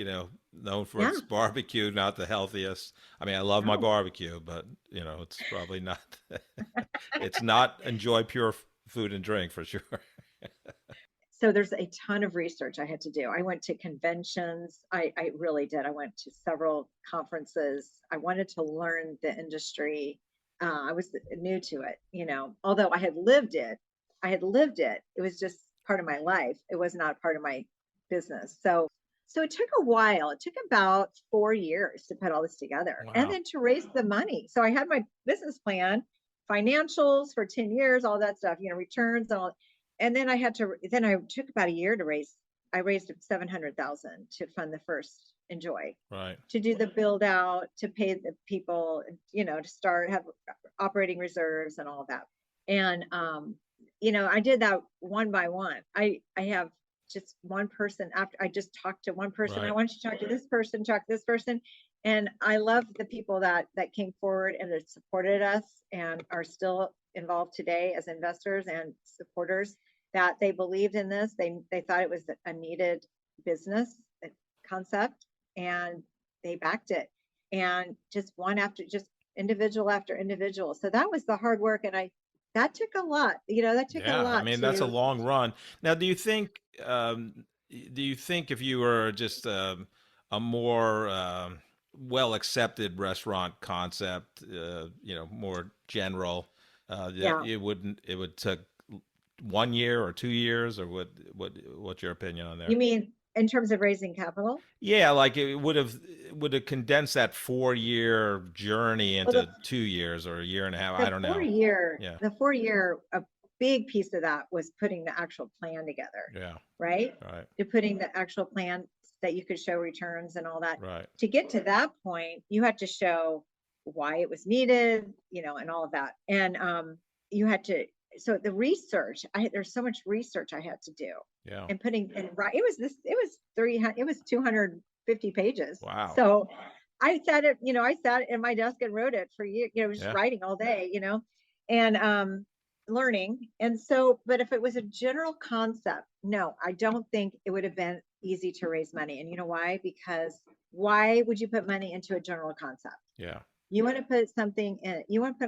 known for its barbecue, not the healthiest. I mean, I love my barbecue, but it's probably not, it's not enjoy pure food and drink for sure. So there's a ton of research I had to do. I went to conventions. I really did. I went to several conferences. I wanted to learn the industry. I was new to it, although I had lived it. It was just part of my life. It was not part of my business. So it took a while. It took about 4 years to put all this together. Wow. And then to raise the money. So I had my business plan, financials for 10 years, all that stuff, returns and all. And then I took about a year to raise. I raised $700,000 to fund the first Enjoy, to do the build out, to pay the people, to have operating reserves and all of that. And, I did that one by one. I have just one person after I just talked to one person. I want you to talk to this person, talk to this person. And I love the people that came forward and that supported us and are still involved today as investors and supporters, that they believed in this. They thought it was a needed business concept, and they backed it. And just individual after individual. So that was the hard work. And that took a lot, that took a lot. I mean, that's a long run. Now, do you think if you were just a more well accepted restaurant concept, more general, it would take 1 year or 2 years, or what's your opinion on that? You mean in terms of raising capital? Yeah, like it would have condensed that 4-year journey into 2 years or a year and a half. I don't know. The 4 year, a big piece of that was putting the actual plan together. Yeah. Right. To putting the actual plan, that you could show returns and all that. Right. To get to that point, you had to show why it was needed, and all of that. And you had to, so the research, there's so much research I had to do. Yeah. And it was 250 pages. Wow. So I sat at my desk and wrote it for you, just writing all day, and learning. And so, but if it was a general concept, no, I don't think it would have been easy to raise money. And you know why? Because why would you put money into a general concept? Yeah. You want to put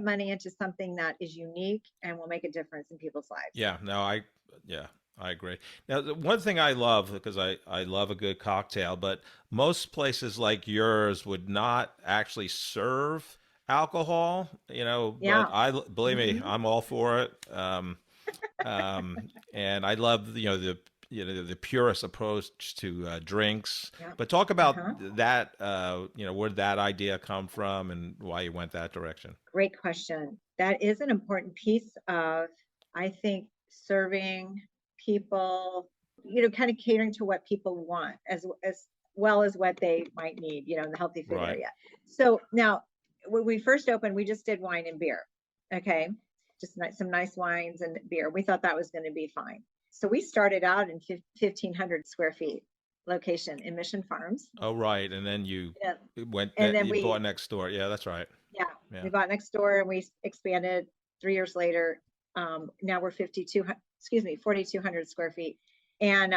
money into something that is unique and will make a difference in people's lives. Yeah. No, I agree. Now, the one thing I love, because I love a good cocktail, but most places like yours would not actually serve alcohol, Yeah. but believe me, I'm all for it. And I love, the purest approach to drinks. Yeah. But talk about that, where did that idea come from and why you went that direction? Great question. That is an important piece of, I think, serving people, kind of catering to what people want as well as what they might need, in the healthy food area. So now when we first opened, we just did wine and beer. Okay. Just some nice wines and beer. We thought that was going to be fine. So we started out in 1,500 square feet location in Mission Farms. Oh, right. And then you went, and then you bought next door. Yeah, that's right. Yeah. We bought next door and we expanded 3 years later. Now we're 4,200 square feet. And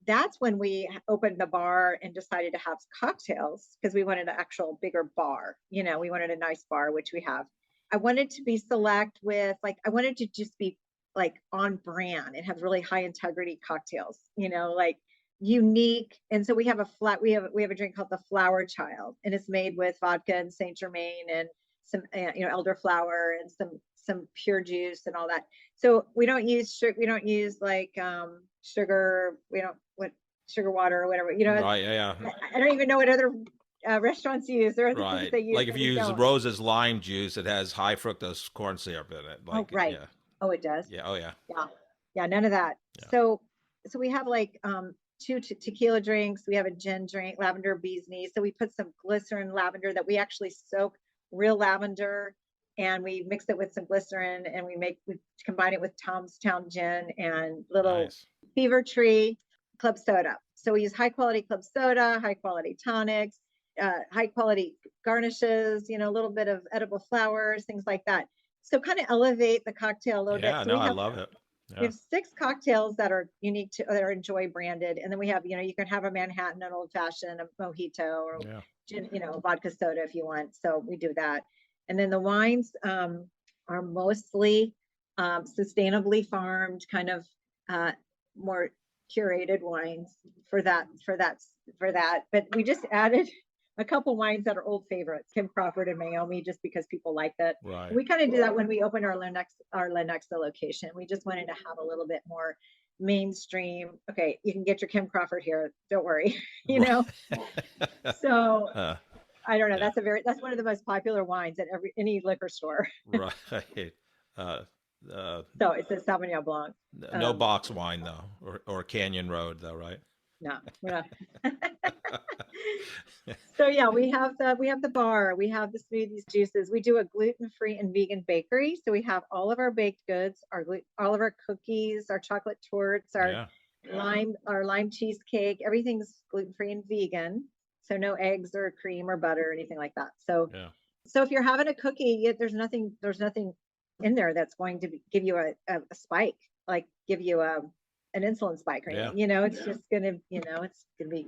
that's when we opened the bar and decided to have cocktails because we wanted an actual bigger bar. We wanted a nice bar, which we have. I wanted to be select with, I wanted to just be on brand and have really high integrity cocktails, unique. And so we have a drink called the Flower Child, and it's made with vodka and Saint Germain and some, elderflower and some pure juice and all that. So we don't use sugar. We don't use sugar. We don't sugar water or whatever. Right. Yeah. I don't even know what other restaurants use. There are right. things they use. Like if you use Rose's lime juice, it has high fructose corn syrup in it. Right. Yeah. Oh, it does. Yeah. Oh, yeah. Yeah. None of that. Yeah. So we have 2 tequila drinks. We have a gin drink, lavender bee's knees. So we put some glycerin lavender that we actually soak real lavender, and we mix it with some glycerin, and we combine it with Tom's Town gin and little Fever Tree club soda. So we use high quality club soda, high quality tonics, high quality garnishes, a little bit of edible flowers, things like that. So kind of elevate the cocktail a little bit. So I love it. Yeah. We have 6 cocktails that are unique that are Enjoy branded. And then we have, you can have a Manhattan, an old fashioned, a mojito, or gin, vodka soda if you want. So we do that. And then the wines are mostly sustainably farmed, kind of more curated wines for that. But we just added a couple wines that are old favorites, Kim Crawford and Naomi, just because people like that. Right. We kind of do that when we opened our Lenexa location. We just wanted to have a little bit more mainstream. Okay, you can get your Kim Crawford here. Don't worry, So I don't know. Yeah. That's one of the most popular wines at any liquor store. Right. So it's a Sauvignon Blanc. No box wine though, or Canyon Road though, right? No, we're not. So yeah, we have the bar, we have the smoothies, juices. We do a gluten-free and vegan bakery. So we have all of our baked goods, all of our cookies, our chocolate torts, our lime cheesecake. Everything's gluten-free and vegan. So no eggs or cream or butter or anything like that. So so if you're having a cookie, there's nothing in there that's going to give you a spike, give you an insulin spike or anything. It's just gonna, it's gonna be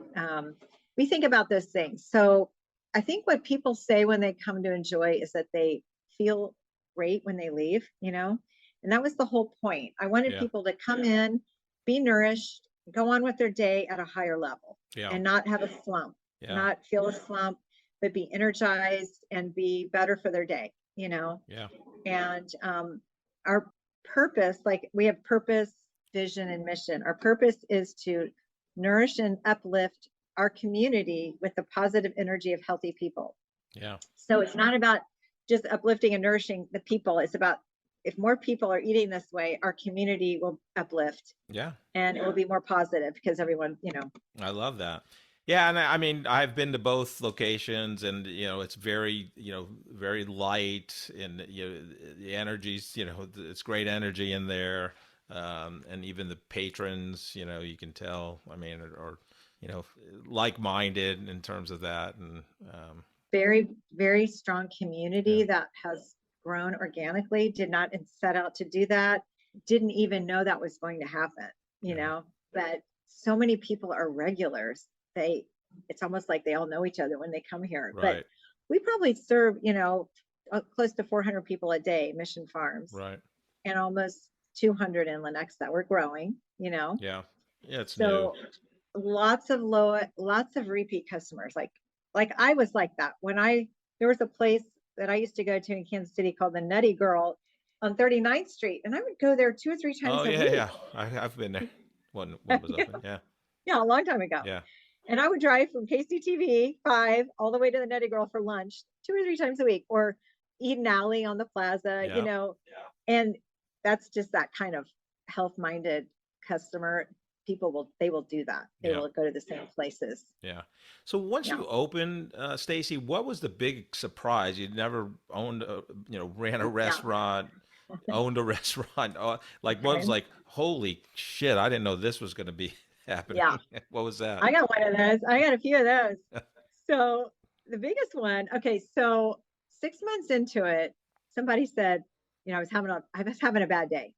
we think about those things. So I think what people say when they come to Enjoy is that they feel great when they leave, and that was the whole point. I wanted people to come in, be nourished, go on with their day at a higher level and not have a slump, not feel a slump, but be energized and be better for their day, And our purpose, we have purpose, vision, and mission. Our purpose is to nourish and uplift our community with the positive energy of healthy people. So it's not about just uplifting and nourishing the people. It's about, if more people are eating this way, our community will uplift. And it will be more positive because everyone, I love that. Yeah, and I mean, I've been to both locations, and it's very, very light, and the energy's, it's great energy in there, and even the patrons, you can tell. I mean, or you know, like-minded in terms of that, and Very, very strong yeah, community that has grown organically, did not set out to do that, didn't even know that was going to happen, yeah, but so many people are regulars. It's almost like they all know each other when they come here. But right, we probably serve, close to 400 people a day, Mission Farms, right, and almost 200 in Lenexa. We're growing. yeah, yeah, it's new, So lots of repeat customers. Like I was like that when there was a place that I used to go to in Kansas City called the Nutty Girl on 39th Street, and I would go there 2 or 3 times oh a yeah, week. yeah, I've been there when it was Yeah, open, yeah, yeah, a long time ago. yeah, And I would drive from KCTV 5 all the way to the Nutty Girl for lunch 2 or 3 times a week, or eat an alley on the plaza, yeah, and that's just that kind of health-minded customer. They will do that. They yeah. will go to the same places. Yeah. So once Yeah. you opened, Stacy, what was the big surprise? You'd never owned, ran a Yeah. restaurant, owned a restaurant. Like what was Okay. like, holy shit, I didn't know this was going to be Yeah. happening. What was that? I got one of those. I got a few of those. So the biggest one, okay, so 6 months into it, somebody said, I was having a bad day.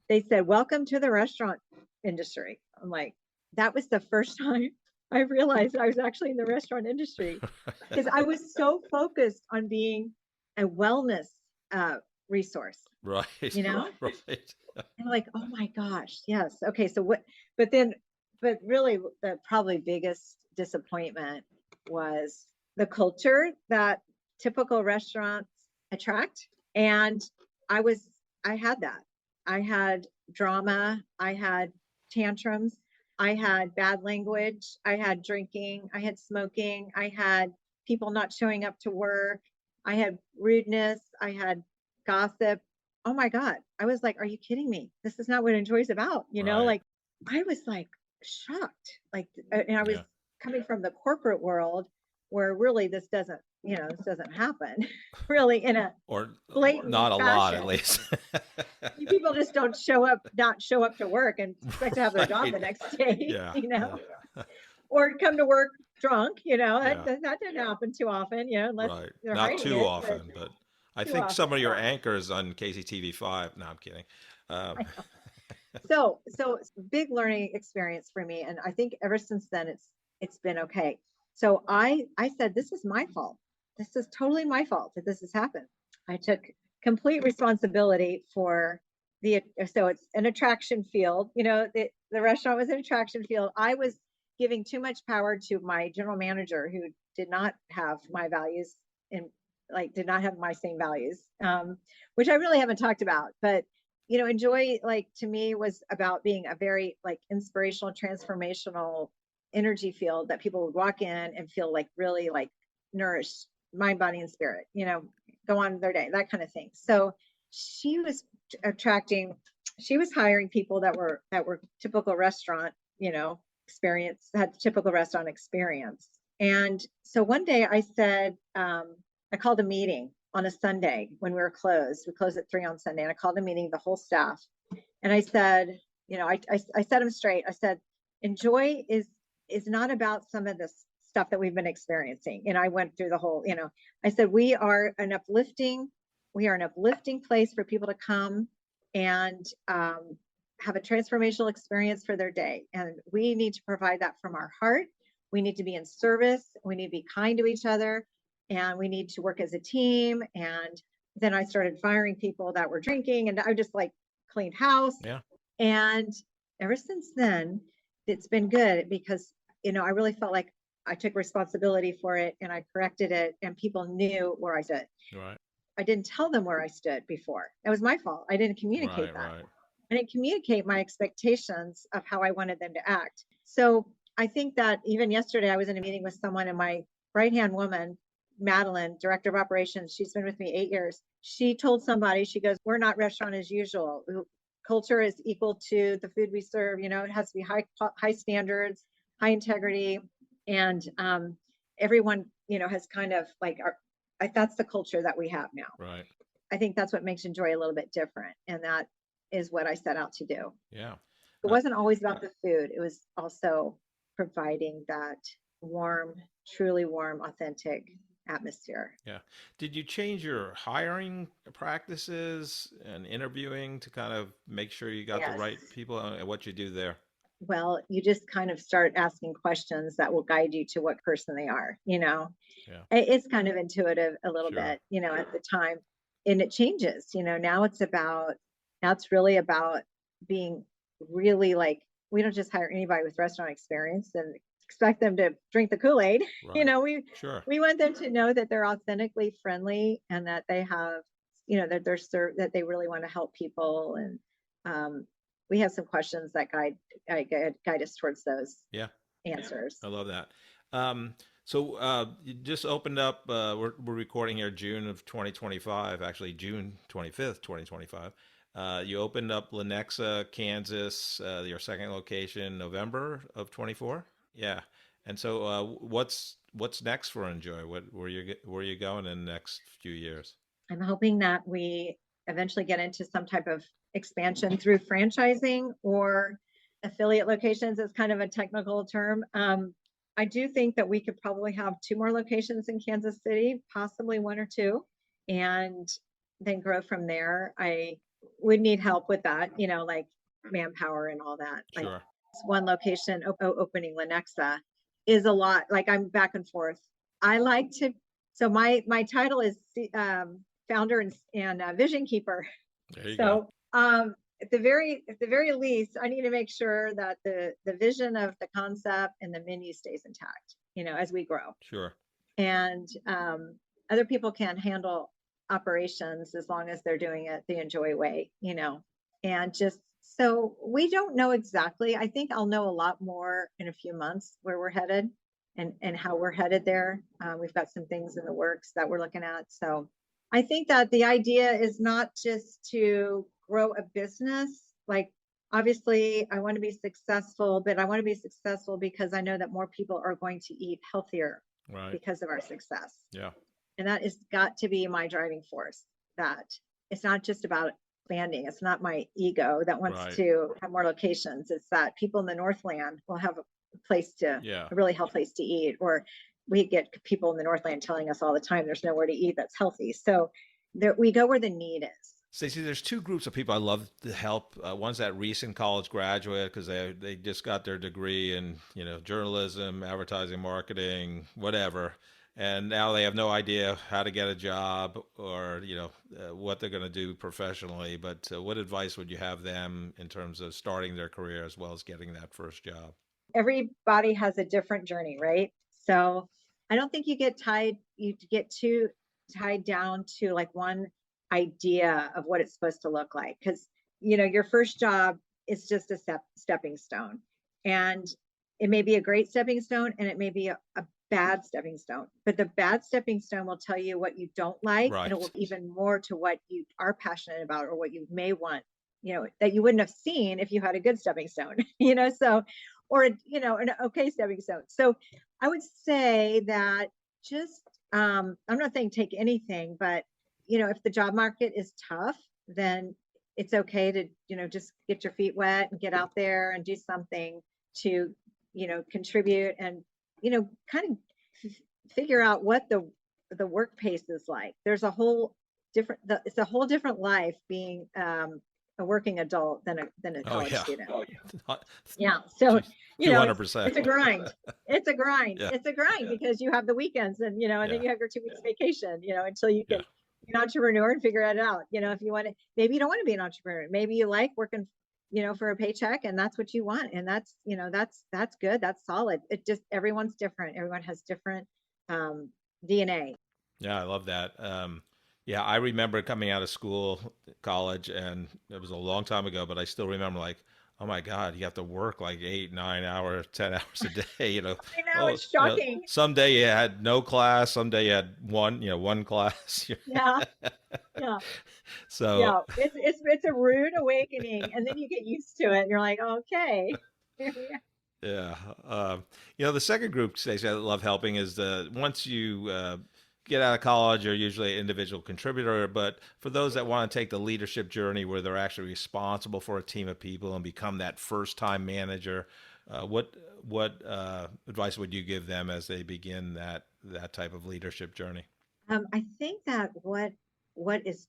They said, "Welcome to the restaurant industry." I'm like, that was the first time I realized I was actually in the restaurant industry, because I was so focused on being a wellness resource, Right. you know? Right. And like, oh my gosh, yes. Okay, so what, but then, but really the probably biggest disappointment was the culture that typical restaurants attract. And I was, I had that. I had drama, I had tantrums, I had bad language, I had drinking, I had smoking, I had people not showing up to work, I had rudeness, I had gossip. Oh my God. I was like, are you kidding me? This is not what Enjoy's about. Right. Like I was like shocked. And I was Yeah. coming from the corporate world where really this doesn't happen really in a Or blatant not a lot, at fashion. least. People just don't not show up to work and expect to have their job Right. the next day, Yeah. Yeah. or come to work drunk, Yeah. that didn't happen too often, unless Right. they're Not hiding too it, but often, but I too think often. some of your No. anchors on KCTV5. No, I'm kidding. Um, So it's a big learning experience for me, and I think ever since then it's been okay. So I said, this is my fault. This is totally my fault that this has happened. I took complete responsibility for so it's an attraction field. The restaurant was an attraction field. I was giving too much power to my general manager, who did not have my values, and like did not have my same values, which I really haven't talked about. But Enjoy, like, to me, was about being a very like inspirational, transformational energy field that people would walk in and feel like really like nourished, mind, body, and spirit, go on their day, that kind of thing. So she was attracting, she was hiring people that were typical restaurant, experience, had typical restaurant experience. And so one day I said, I called a meeting on a Sunday when we were closed. We closed at 3 on Sunday, and I called a meeting, the whole staff. And I said, I set them straight. I said, Enjoy is not about some of this stuff that we've been experiencing. And I went through the whole, I said, we are an uplifting place for people to come and have a transformational experience for their day. And we need to provide that from our heart. We need to be in service. We need to be kind to each other, and we need to work as a team. And then I started firing people that were drinking, and I just like cleaned house. yeah. And ever since then, it's been good, because, I really felt like I took responsibility for it, and I corrected it, and people knew where I stood. Right. I didn't tell them where I stood before. It was my fault. I didn't communicate Right. that. Right. I didn't communicate my expectations of how I wanted them to act. So I think that even yesterday, I was in a meeting with someone, and my right-hand woman, Madeline, director of operations, she's been with me 8 years. She told somebody, she goes, we're not restaurant as usual. Culture is equal to the food we serve. It has to be high standards, high integrity. And everyone, has kind of like that's the culture that we have now. Right. I think that's what makes Enjoy a little bit different. And that is what I set out to do. Yeah. It wasn't always about the food. It was also providing that warm, truly warm, authentic atmosphere. Yeah. Did you change your hiring practices and interviewing to kind of make sure you got the Yes. right people and what you do there? Well, you just kind of start asking questions that will guide you to what person they are. Yeah. It's kind of intuitive a little Sure. bit, at the time. And it changes, now it's really about being really like, we don't just hire anybody with restaurant experience and expect them to drink the Kool-Aid. Right. Sure. We want them to know that they're authentically friendly and that they have, that that they really want to help people. And we have some questions that guide us towards those answers. I love that. So you just opened up, we're recording here June of 2025, actually June 25th, 2025. You opened up Lenexa, Kansas, your second location, November of 24. Yeah. And so what's next for Enjoy? Where are you going in the next few years? I'm hoping that we eventually get into some type of expansion through franchising or affiliate locations. Is kind of a technical term. I do think that we could probably have 2 more locations in Kansas City, possibly 1 or 2, and then grow from there. I would need help with that, like manpower and all that. Sure. Like one location opening Lenexa is a lot. Like I'm back and forth. I like to. So my title is founder and vision keeper. There you go. At the very least, I need to make sure that the vision of the concept and the menu stays intact, as we grow. Sure. And other people can handle operations as long as they're doing it the Enjoy way, and just so we don't know exactly. I think I'll know a lot more in a few months where we're headed and how we're headed there. We've got some things in the works that we're looking at. So I think that the idea is not just to grow a business. Like, obviously, I want to be successful, but I want to be successful because I know that more people are going to eat healthier because of our success. Yeah. And that has got to be my driving force, that it's not just about expanding. It's not my ego that wants to have more locations. It's that people in the Northland will have a place a really healthy place to eat, or we get people in the Northland telling us all the time there's nowhere to eat that's healthy. So we go where the need is. Staci, there's 2 groups of people I love to help. One's that recent college graduate because they just got their degree in journalism, advertising, marketing, whatever, and now they have no idea how to get a job or what they're going to do professionally. But what advice would you have them in terms of starting their career as well as getting that first job? Everybody has a different journey, right? So I don't think you get too tied down to like one idea of what it's supposed to look like, because your first job is just a stepping stone, and it may be a great stepping stone and it may be a bad stepping stone, but the bad stepping stone will tell you what you don't like, and it will even more to what you are passionate about or what you may want, that you wouldn't have seen if you had a good stepping stone, so, or an okay stepping stone. So I would say that just I'm not saying take anything, but if the job market is tough, then it's okay to, just get your feet wet and get out there and do something to, contribute and, kind of figure out what the work pace is like. There's a whole different, it's a whole different life being a working adult than a college student. Yeah. So, 200%. It's a grind. It's a grind. Yeah. It's a grind because you have the weekends and, and then you have your 2 weeks vacation, until you can be an entrepreneur and figure it out. If you want to, maybe you don't want to be an entrepreneur. Maybe you like working, for a paycheck and that's what you want. And that's, that's good. That's solid. It just, everyone's different. Everyone has different DNA. Yeah. I love that. Yeah, I remember coming out of college, and it was a long time ago, but I still remember like, oh my God, you have to work like 8, 9 hours, 10 hours a day, I know, it's shocking. Someday you had no class, someday you had one class. Yeah. So it's a rude awakening, and then you get used to it and you're like, okay. Yeah. The second group, Stacey, I love helping is once you get out of college, you're usually an individual contributor. But for those that want to take the leadership journey where they're actually responsible for a team of people and become that first-time manager, what advice would you give them as they begin that type of leadership journey? I think that what is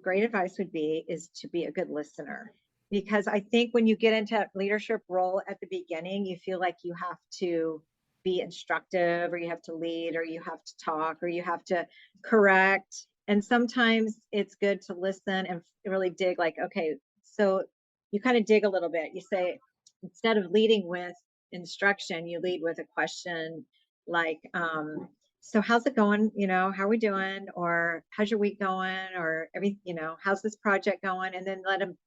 great advice would be is to be a good listener, because I think when you get into a leadership role at the beginning, you feel like you have to be instructive, or you have to lead, or you have to talk, or you have to correct. And sometimes it's good to listen and really dig, like, okay, so you kind of dig a little bit. You say, instead of leading with instruction, you lead with a question, like, so how's it going? How are we doing? Or how's your week going? Or how's this project going? And then let them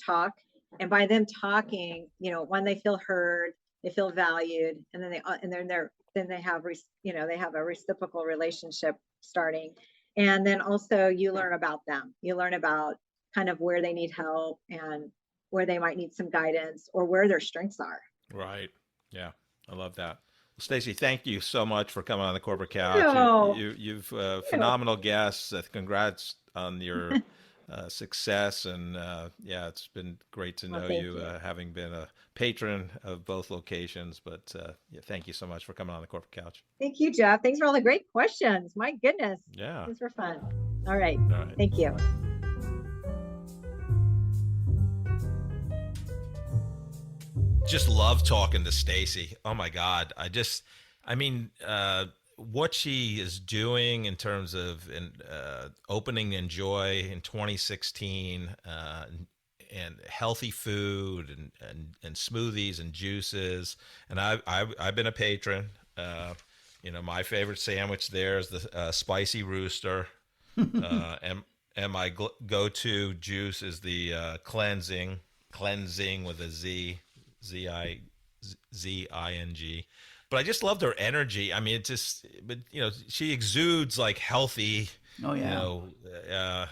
talk. And by them talking, when they feel heard, they feel valued, and then they have they have a reciprocal relationship starting. And then also you learn about them. You learn about kind of where they need help and where they might need some guidance, or where their strengths are. Right. Yeah. I love that. Well, Staci, thank you so much for coming on the Corporate Couch. You've phenomenal guests. Congrats on your success. And it's been great to know you, having been a patron of both locations. But thank you so much for coming on the Corporate Couch. Thank you, Jeff. Thanks for all the great questions. My goodness. Yeah. These were fun. All right. Thank you. Just love talking to Staci. Oh my God. What she is doing in terms of opening Enjoy in 2016, and healthy food and smoothies and juices. And I've been a patron. My favorite sandwich there is the spicy rooster. And my go-to juice is the cleansing with a Z-I-N-G. But I just loved her energy. I mean, she exudes like healthy. Oh yeah.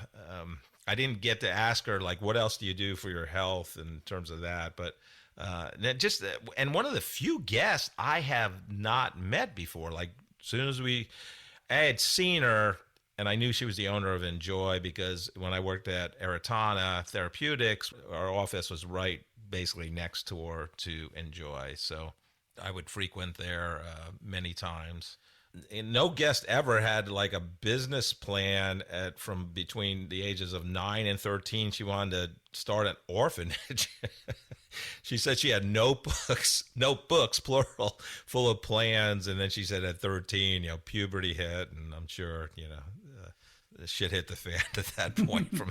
I didn't get to ask her like, what else do you do for your health in terms of that? But and one of the few guests I have not met before. Like, as soon as I had seen her, and I knew she was the owner of Enjoy, because when I worked at Eritana Therapeutics, our office was right basically next door to Enjoy. So I would frequent there many times. And no guest ever had like a business plan from between the ages of 9 and 13. She wanted to start an orphanage. She said she had notebooks, plural, full of plans. And then she said at 13, puberty hit, and I'm sure, the shit hit the fan at that point. From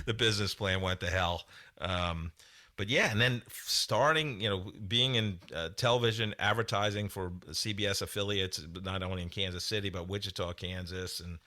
the business plan went to hell. But yeah, and then starting, being in television advertising for CBS affiliates, not only in Kansas City, but Wichita, Kansas, and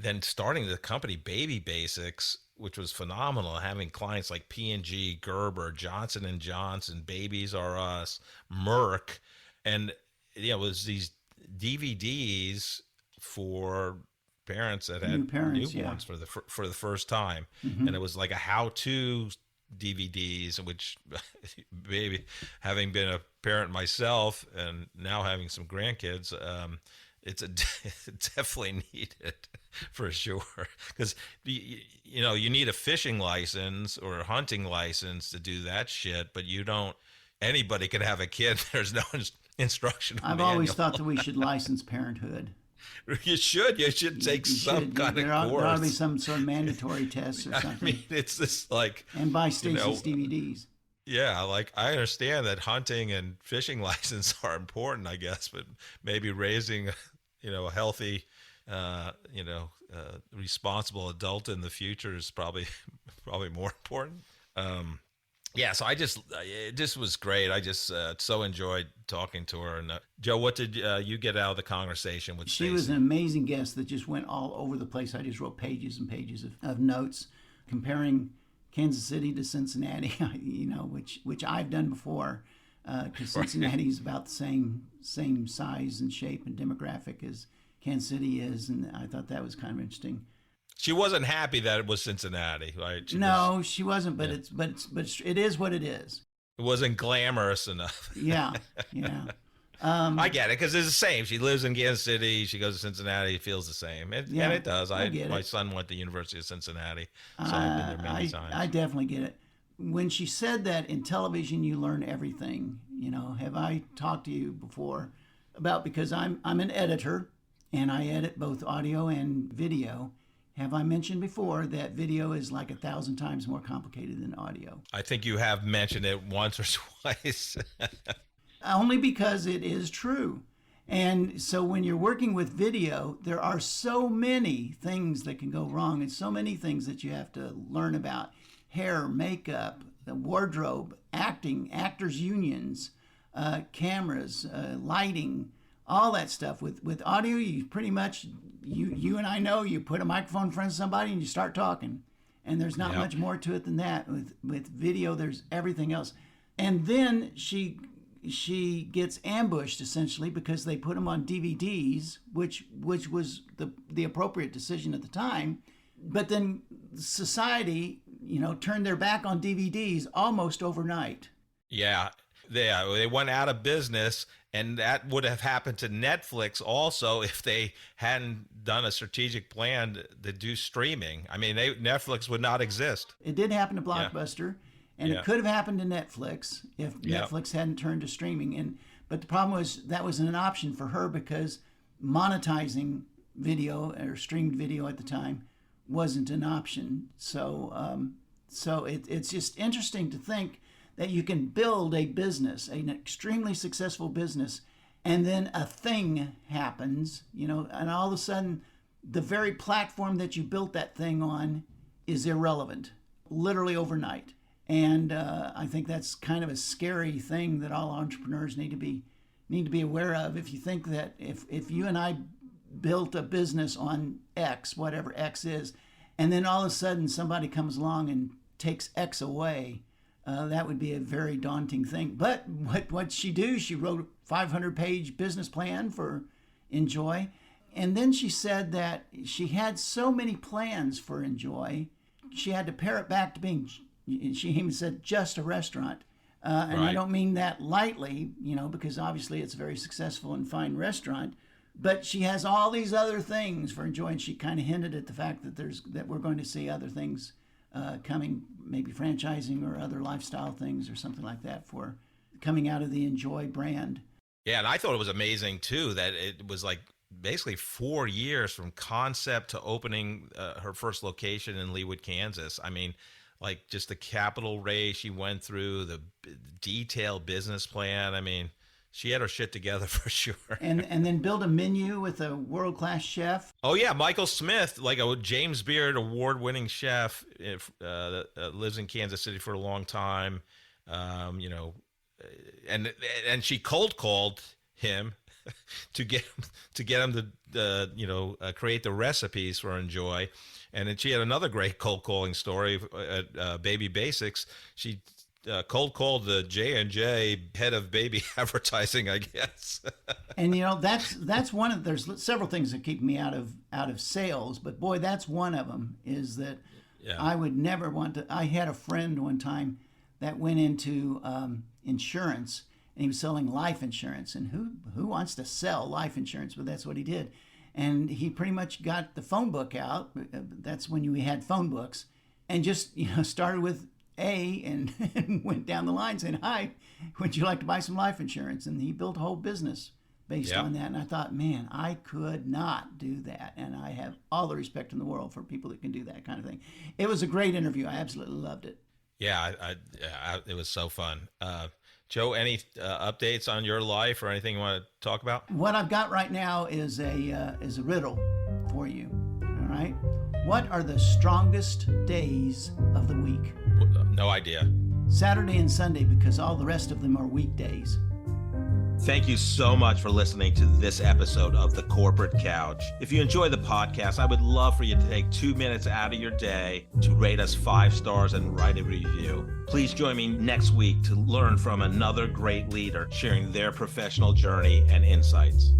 then starting the company Baby Basics, which was phenomenal, having clients like P&G, Gerber, Johnson & Johnson, Babies R Us, Merck, and it was these DVDs for parents that had newborns for the first time. Mm-hmm. And it was like a how-to DVDs, which baby, having been a parent myself and now having some grandkids, it's definitely needed for sure, because you need a fishing license or a hunting license to do that shit, but anybody can have a kid. There's no instruction I've manual. Always thought that we should license parenthood. You should take some kind of course. There ought to be some sort of mandatory tests or something. I mean, it's this like... And buy Staci's DVDs. Yeah, like I understand that hunting and fishing license are important, I guess, but maybe raising, a healthy, responsible adult in the future is probably more important. Yeah, so it just was great. I just so enjoyed talking to her. And Joe, what did you get out of the conversation with Staci? She was an amazing guest that just went all over the place. I just wrote pages and pages of notes comparing Kansas City to Cincinnati, which I've done before, because Cincinnati is about the same size and shape and demographic as Kansas City is, and I thought that was kind of interesting. She wasn't happy that it was Cincinnati, right? She wasn't, but yeah. It is what it is. It wasn't glamorous enough. Yeah. I get it because it's the same. She lives in Kansas City. She goes to Cincinnati. It feels the same. And it does. My son went to the University of Cincinnati, so I've been there many times. I definitely get it. When she said that in television you learn everything, have I talked to you before about, because I'm an editor and I edit both audio and video. Have I mentioned before that video is like 1,000 times more complicated than audio? I think you have mentioned it once or twice. Only because it is true. And so when you're working with video, there are so many things that can go wrong and so many things that you have to learn about. Hair, makeup, the wardrobe, acting, actors' unions, cameras, lighting, all that stuff. With audio, you pretty much, you and I know, you put a microphone in front of somebody and you start talking. And there's not much more to it than that. With video, there's everything else. And then she gets ambushed essentially because they put them on DVDs, which was the appropriate decision at the time. But then society, turned their back on DVDs almost overnight. Yeah, they went out of business, and that would have happened to Netflix also if they hadn't done a strategic plan to do streaming. I mean, Netflix would not exist. It did happen to Blockbuster. And it could have happened to Netflix if Netflix hadn't turned to streaming. But the problem was that wasn't an option for her because monetizing video or streamed video at the time wasn't an option. So it's just interesting to think that you can build a business, an extremely successful business, and then a thing happens, and all of a sudden the very platform that you built that thing on is irrelevant, literally overnight. And I think that's kind of a scary thing that all entrepreneurs need to be aware of. If you think that if you and I built a business on X, whatever X is, and then all of a sudden somebody comes along and takes X away, that would be a very daunting thing. But what she do? She wrote a 500-page business plan for Enjoy, and then she said that she had so many plans for Enjoy, she had to pare it back to being. She even said just a restaurant. And right. I don't mean that lightly, because obviously it's a very successful and fine restaurant. But she has all these other things for Enjoy, and she kind of hinted at the fact that we're going to see other things coming, maybe franchising or other lifestyle things or something like that for coming out of the Enjoy brand. Yeah, and I thought it was amazing, too, that it was like basically 4 years from concept to opening her first location in Leawood, Kansas. I mean, like just the capital raise she went through, the detailed business plan. I mean, she had her shit together for sure. And then build a menu with a world-class chef. Oh, yeah. Michael Smith, like a James Beard award-winning chef, that lives in Kansas City for a long time. And she cold called him to get him to create the recipes for Enjoy. And then she had another great cold calling story at Baby Basics. She cold called the J&J head of baby advertising, I guess. And that's one of, there's several things that keep me out of sales, but boy, that's one of them. Is that I would never want to. I had a friend one time that went into insurance, and he was selling life insurance. And who wants to sell life insurance? But that's what he did. And he pretty much got the phone book out. That's when we had phone books, and just started with A and went down the line saying, "Hi, would you like to buy some life insurance?" And he built a whole business based on that. And I thought, man, I could not do that. And I have all the respect in the world for people that can do that kind of thing. It was a great interview. I absolutely loved it. Yeah, it was so fun. Joe, any updates on your life or anything you want to talk about? What I've got right now is a riddle for you. All right. What are the strongest days of the week? No idea. Saturday and Sunday, because all the rest of them are weekdays. Thank you so much for listening to this episode of The Corporate Couch. If you enjoy the podcast, I would love for you to take 2 minutes out of your day to rate us 5 stars and write a review. Please join me next week to learn from another great leader sharing their professional journey and insights.